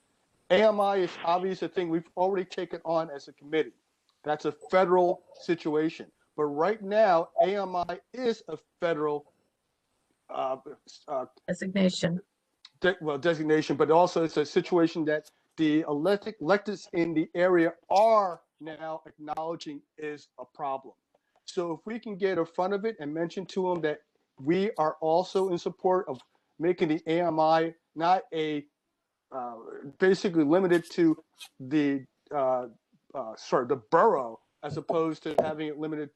AMI is obviously a thing we've already taken on as a committee. That's a federal situation. But right now, AMI is a federal designation. Designation, but also it's a situation that the electeds in the area are now acknowledging is a problem. So if we can get in front of it and mention to them that we are also in support of making the AMI not a basically limited to the the borough, as opposed to having it limited,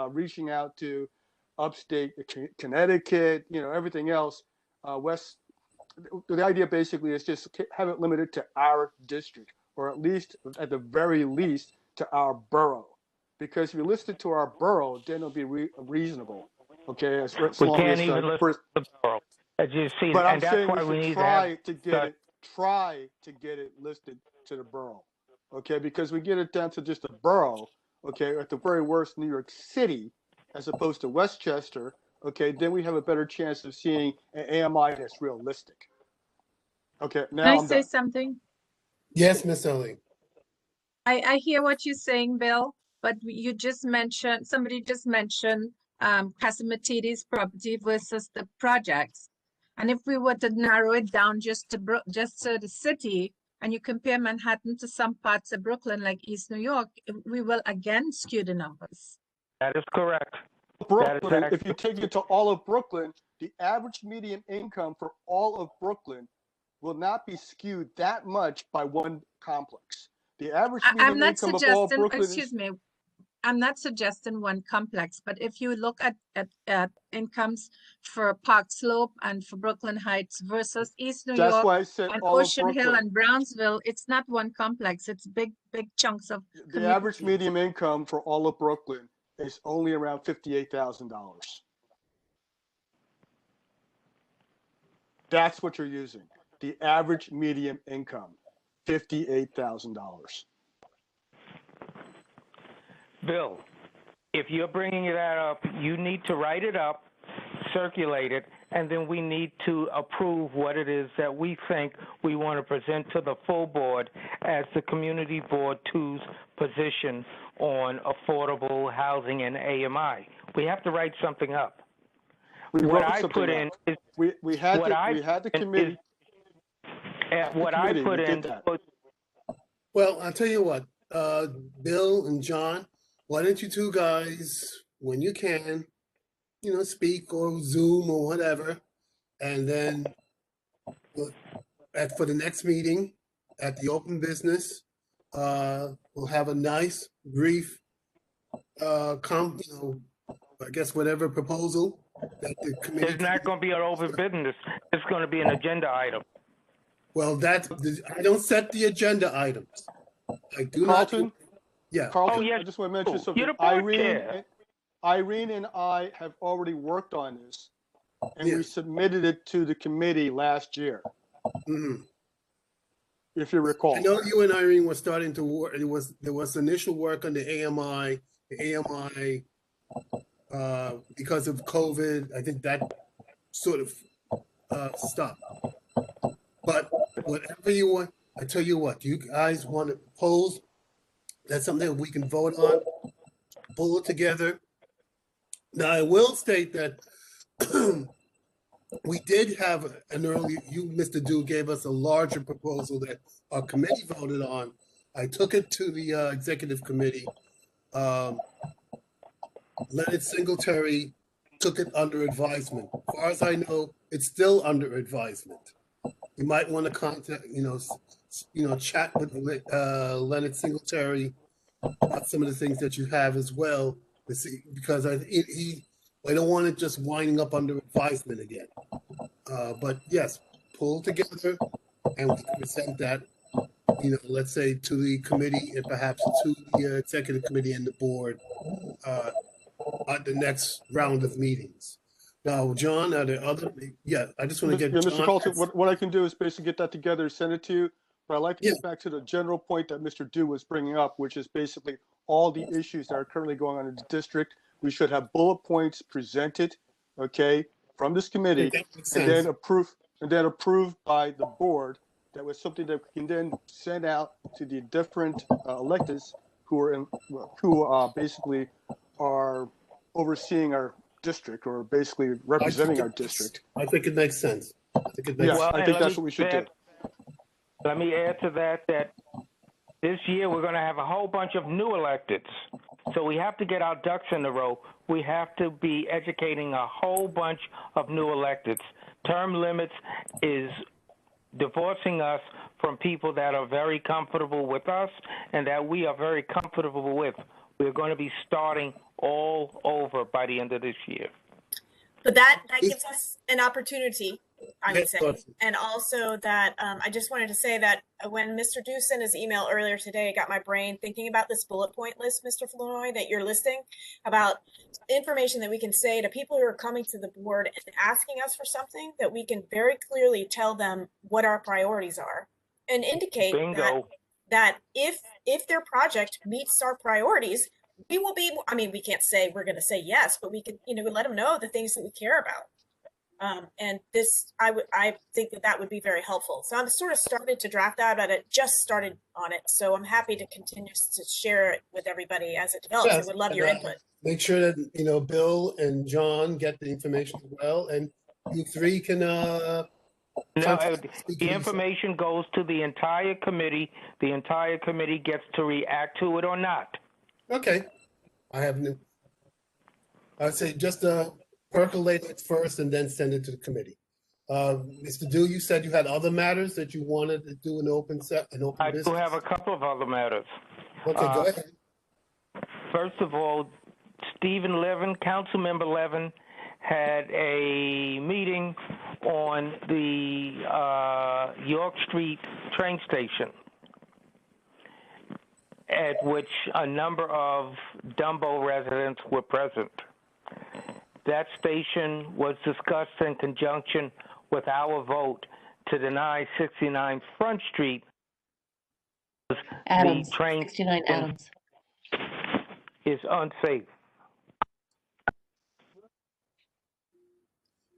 reaching out to upstate Connecticut, everything else. West. The idea basically is just have it limited to our district, or at least, at the very least, to our borough. Because if you list it to our borough, then it'll be reasonable. Okay, as we can't even list the borough, as you see, but and that's why we need to try to get it listed to the borough. Okay, because we get it down to just the borough. Okay, at the very worst, New York City, as opposed to Westchester. Okay, then we have a better chance of seeing an AMI that's realistic. Okay, now Can I say something? Yes, Miss Ellie. I hear what you're saying, Bill, but you just mentioned, somebody just mentioned Casamatides property versus the projects. And if we were to narrow it down just to the city, and you compare Manhattan to some parts of Brooklyn, like East New York, we will again skew the numbers. That is correct. Brooklyn, if you take it to all of Brooklyn, the average median income for all of Brooklyn will not be skewed that much by one complex. The average median I'm not income of all suggesting, Brooklyn excuse is, me, I'm not suggesting one complex, but if you look at incomes for Park Slope and for Brooklyn Heights versus East New that's York why I said and all of Ocean Hill Brooklyn. and Brownsville, it's not one complex. It's big chunks of The average median income for all of Brooklyn is only around $58,000. That's what you're using. The average median income, $58,000. Bill, if you're bringing that up, you need to write it up, circulate it, and then we need to approve what it is that we think we want to present to the full board as the Community Board 2's position on affordable housing and AMI. We have to write something up. What I put in is we had the committee. What I put in. Well, I'll tell you what, Bill and John, why don't you two guys, when you can, speak or Zoom or whatever, and then for the next meeting at the open business, we'll have a nice, brief, I guess whatever proposal that the committee. It's not going to be an open business. It's going to be an agenda item. Well, I don't set the agenda items. I do Carlton? not. Yeah. Carlton, yes. I just want to mention something. You're the board chair. Irene and I have already worked on this, and we submitted it to the committee last year. Mm-hmm. If you recall. I know you and Irene were starting to work. There was initial work on the AMI. Because of COVID, I think that sort of stopped. But whatever you want, I tell you what, you guys want to propose, that's something that we can vote on, pull it together. Now, I will state that we did have an early, Mr. Dew, gave us a larger proposal that our committee voted on. I took it to the executive committee. Leonard Singletary took it under advisement. As far as I know, it's still under advisement. You might want to contact, chat with Leonard Singletary about some of the things that you have as well, to see, because I don't want it just winding up under advisement again. But yes, pull together and we can present that, let's say to the committee and perhaps to the executive committee and the board at the next round of meetings. Now, John, are there other? Yeah, I just want to get Mr. Carlton, what I can do is basically get that together, send it to you. But I'd like to get back to the general point that Mr. Dew was bringing up, which is basically all the issues that are currently going on in the district. We should have bullet points presented, from this committee, and then approved by the board. That was something that we can then send out to the different electeds who basically are overseeing our district or basically representing our district. I think it makes sense. I think that's what we should do. Let me add to that this year we're going to have a whole bunch of new electeds. So we have to get our ducks in a row. We have to be educating a whole bunch of new electeds. Term limits is divorcing us from people that are very comfortable with us and that we are very comfortable with. We're going to be starting all over by the end of this year. But that gives us an opportunity, I would say. And also that I just wanted to say that when Mr. Dew sent his email earlier today, it got my brain thinking about this bullet point list, Mr. Flournoy, that you're listing about information that we can say to people who are coming to the board and asking us for something, that we can very clearly tell them what our priorities are and indicate that if their project meets our priorities, we will be, we can't say we're going to say yes, but we can, let them know the things that we care about. And this, I think that would be very helpful. So I'm sort of started to draft that, but it just started on it. So I'm happy to continue to share it with everybody as it develops. I Yes, would love and, your input. make sure that, Bill and John get the information as well, and you three can, No, speak the for yourself. information goes to the entire committee. The entire committee gets to react to it or not. Okay. I'd say just percolate it first and then send it to the committee. Mr. Dew, you said you had other matters that you wanted to do an open I business? do have a couple of other matters. Okay, go ahead. First of all, Stephen Levin, Councilmember Levin, had a meeting on the York Street train station, at which a number of Dumbo residents were present. That station was discussed in conjunction with our vote to deny 69 Front Street. Adams, the train 69 Adams. is unsafe.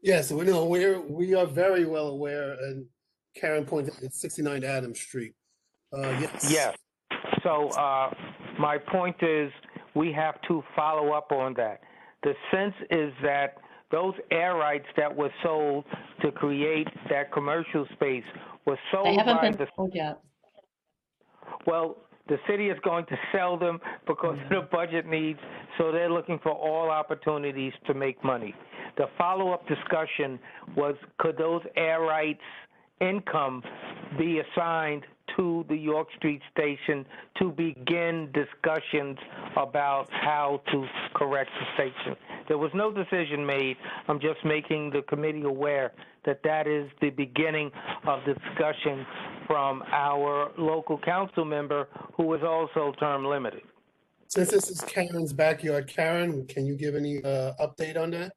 Yes, we know we are very well aware, and Karen pointed out it's 69 Adams Street. Yes. Yes. So my point is we have to follow up on that. The sense is that those air rights that were sold to create that commercial space were sold They haven't by been sold yet. Well, the city is going to sell them because of the budget needs, so they're looking for all opportunities to make money. The follow-up discussion was, could those air rights income be assigned to the York Street station to begin discussions about how to correct the station? There was no decision made. I'm just making the committee aware that that is the beginning of discussion from our local council member, who is also term limited. Since this is Karen's backyard, Karen, can you give any update on that?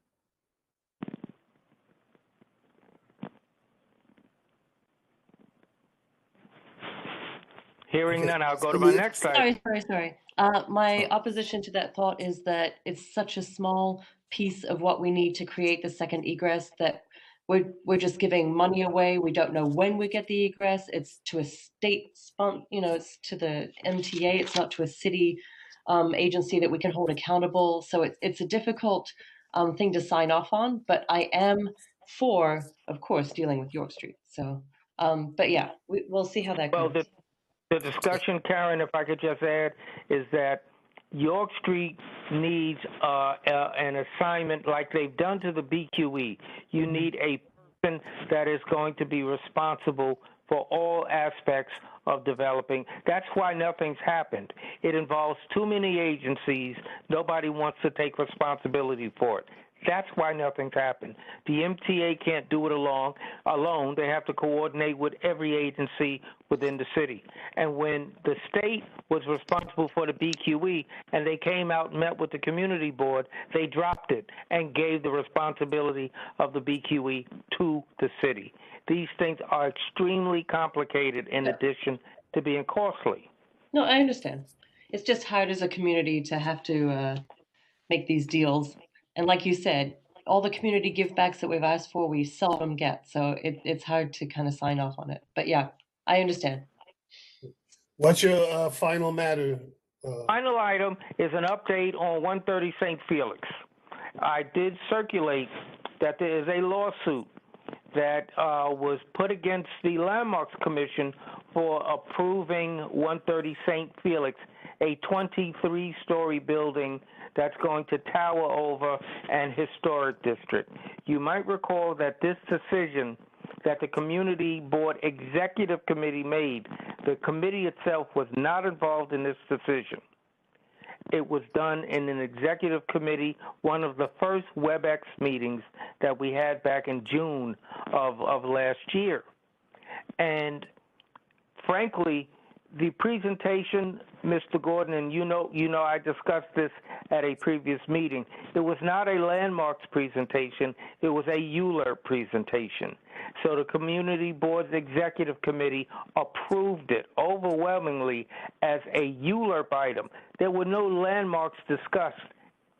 Hearing none, I'll go to my next item. Sorry. My opposition to that thought is that it's such a small piece of what we need to create the second egress that we're just giving money away. We don't know when we get the egress. It's to a state it's to the MTA. It's not to a city agency that we can hold accountable. So it's a difficult thing to sign off on. But I am for, of course, dealing with York Street. So, but yeah, we'll see how that goes. The discussion, Karen, if I could just add, is that York Street needs an assignment like they've done to the BQE. You need a person that is going to be responsible for all aspects of developing. That's why nothing's happened. It involves too many agencies. Nobody wants to take responsibility for it. That's why nothing's happened. The MTA can't do it alone. They have to coordinate with every agency within the city. And when the state was responsible for the BQE and they came out and met with the community board, they dropped it and gave the responsibility of the BQE to the city. These things are extremely complicated in addition to being costly. No, I understand. It's just hard as a community to have to make these deals. And like you said, all the community givebacks that we've asked for, we seldom get. So it's hard to kind of sign off on it. But yeah, I understand. What's your final matter? Final item is an update on 130 St. Felix. I did circulate that there is a lawsuit that was put against the Landmarks Commission for approving 130 St. Felix, a 23-story building that's going to tower over an historic district. You might recall that this decision that the community board executive committee made, the committee itself was not involved in this decision. It was done in an executive committee, one of the first Webex meetings that we had back in June of last year. And frankly, the presentation, Mr. Gordon, and you know, I discussed this at a previous meeting. It was not a Landmarks presentation. It was a Euler presentation. So the community board's executive committee approved it overwhelmingly as a Euler item. There were no landmarks discussed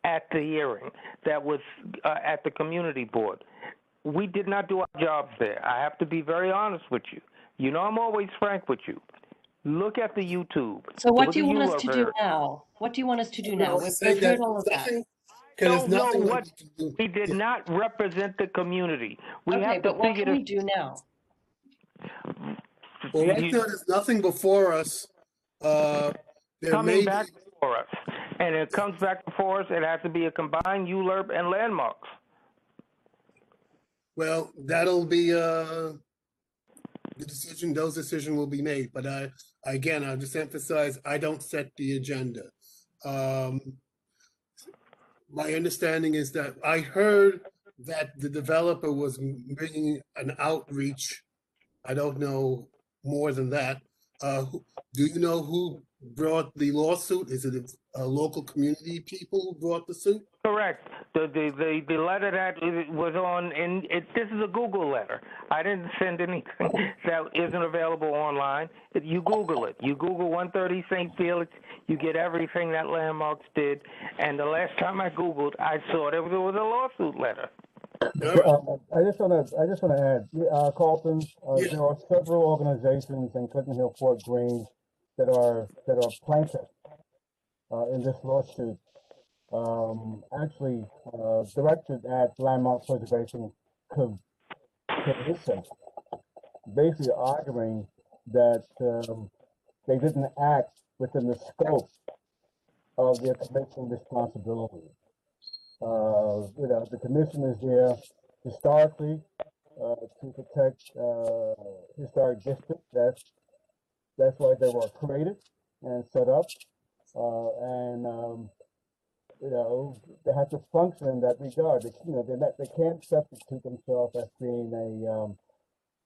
at the hearing that was at the community board. we did not do our jobs there. I have to be very honest with you. You know, I'm always frank with you. Look at the YouTube. So what Look do you at want us to do ULR. now? What do you want us to do now? No, We've say heard that all of that. nothing, there's Don't know nothing that what we can do. we did not represent the community. We Okay, have to but what figure can we this. do now? Well, right now, there's nothing before us. There Coming may back be, for us, and it comes back before us. It has to be a combined ULERP and landmarks. well, that'll be, the decision, those decisions will be made, but again, I'll just emphasize, I don't set the agenda. My understanding is that I heard that the developer was bringing an outreach. I don't know more than that. Do you know who brought the lawsuit? Is it a local community people who brought the suit? Correct. The letter that was on, and this is a Google letter. I didn't send anything that isn't available online. You Google it. You Google 130 St. Felix. You get everything that Landmarks did. And the last time I Googled, I saw there was a lawsuit letter. I just want to add, Carlton, there are several organizations in Clinton Hill, Fort Greene that are plaintiffs in this lawsuit. Actually, directed at Landmark Preservation Commission, basically arguing that they didn't act within the scope of their commission responsibility. The commission is there historically to protect historic districts. That's why they were created and set up, they have to function in that regard. They can't substitute themselves as being a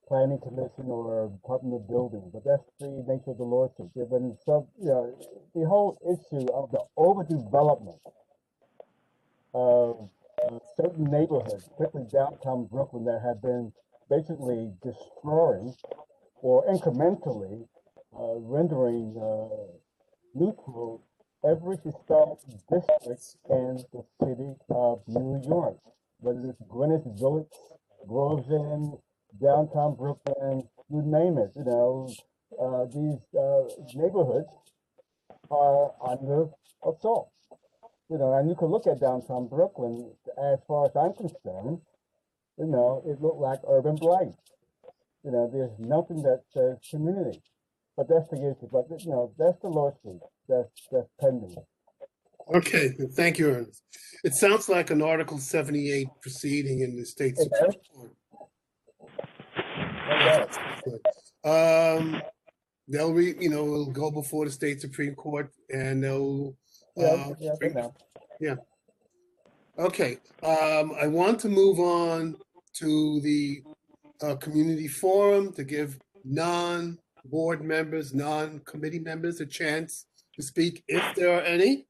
planning commission or a department of building, but that's the nature of the lawsuit. There have been the whole issue of the overdevelopment of certain neighborhoods, particularly downtown Brooklyn, that have been basically destroying or incrementally rendering neutral every historic district in the city of New York, whether it's Greenwich Village, Groves End, downtown Brooklyn, you name it. These neighborhoods are under assault. And you can look at downtown Brooklyn, as far as I'm concerned, it looked like urban blight. There's nothing that says community. But that's the issue. But that's the lawsuit that's pending. Okay, thank you, Ernest. It sounds like an Article 78 proceeding in the state Supreme Court. They'll it'll go before the state Supreme Court, and they'll Okay. I want to move on to the community forum to give non-board members, non-committee members a chance to speak if there are any.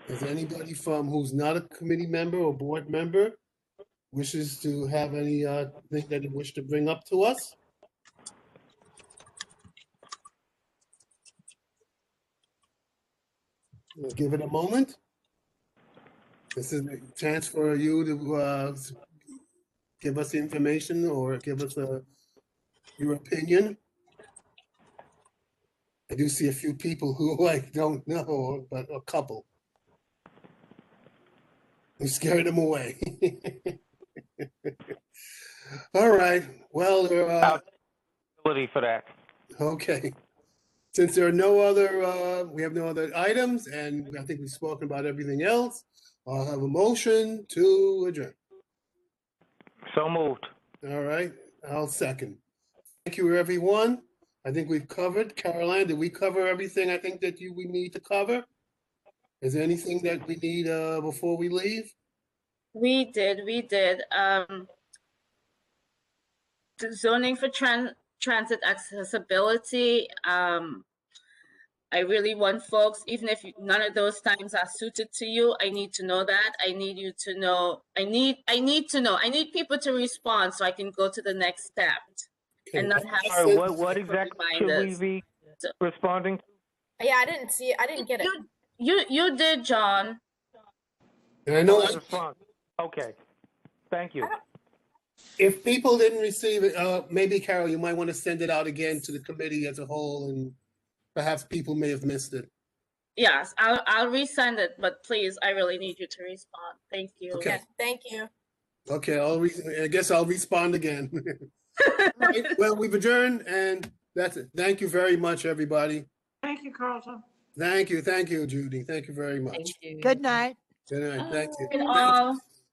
Is anybody from who's not a committee member or board member wishes to have any thing that they wish to bring up to us? We'll give it a moment. This is a chance for you to give us information or give us your opinion. I do see a few people who I don't know, but a couple. We scared them away. All right. Well, Ability for that. Okay. Since there are no other, we have no other items, and I think we've spoken about everything else. I'll have a motion to adjourn. So moved. All right. I'll second. Thank you, everyone. I think we've covered. Caroline, did we cover everything I think that we need to cover? Is there anything that we need before we leave? We did. The zoning for transit accessibility. I really want folks, even if none of those times are suited to you, I need to know that. I need you to know. I need to know. I need people to respond so I can go to the next step and not have. Sorry, what exactly should we be responding to? Yeah, I didn't see it. I didn't get it. You did, John. And I know. Okay. Thank you. If people didn't receive it, maybe Carol, you might want to send it out again to the committee as a whole, and perhaps people may have missed it. Yes, I'll resend it, but please, I really need you to respond. Thank you. Okay. Yeah, thank you. Okay, I guess I'll respond again. Right, well, we've adjourned, and that's it. Thank you very much, everybody. Thank you, Carlton. Thank you, Judy. Thank you very much. Thank you. Good night. Good night. Thank you. All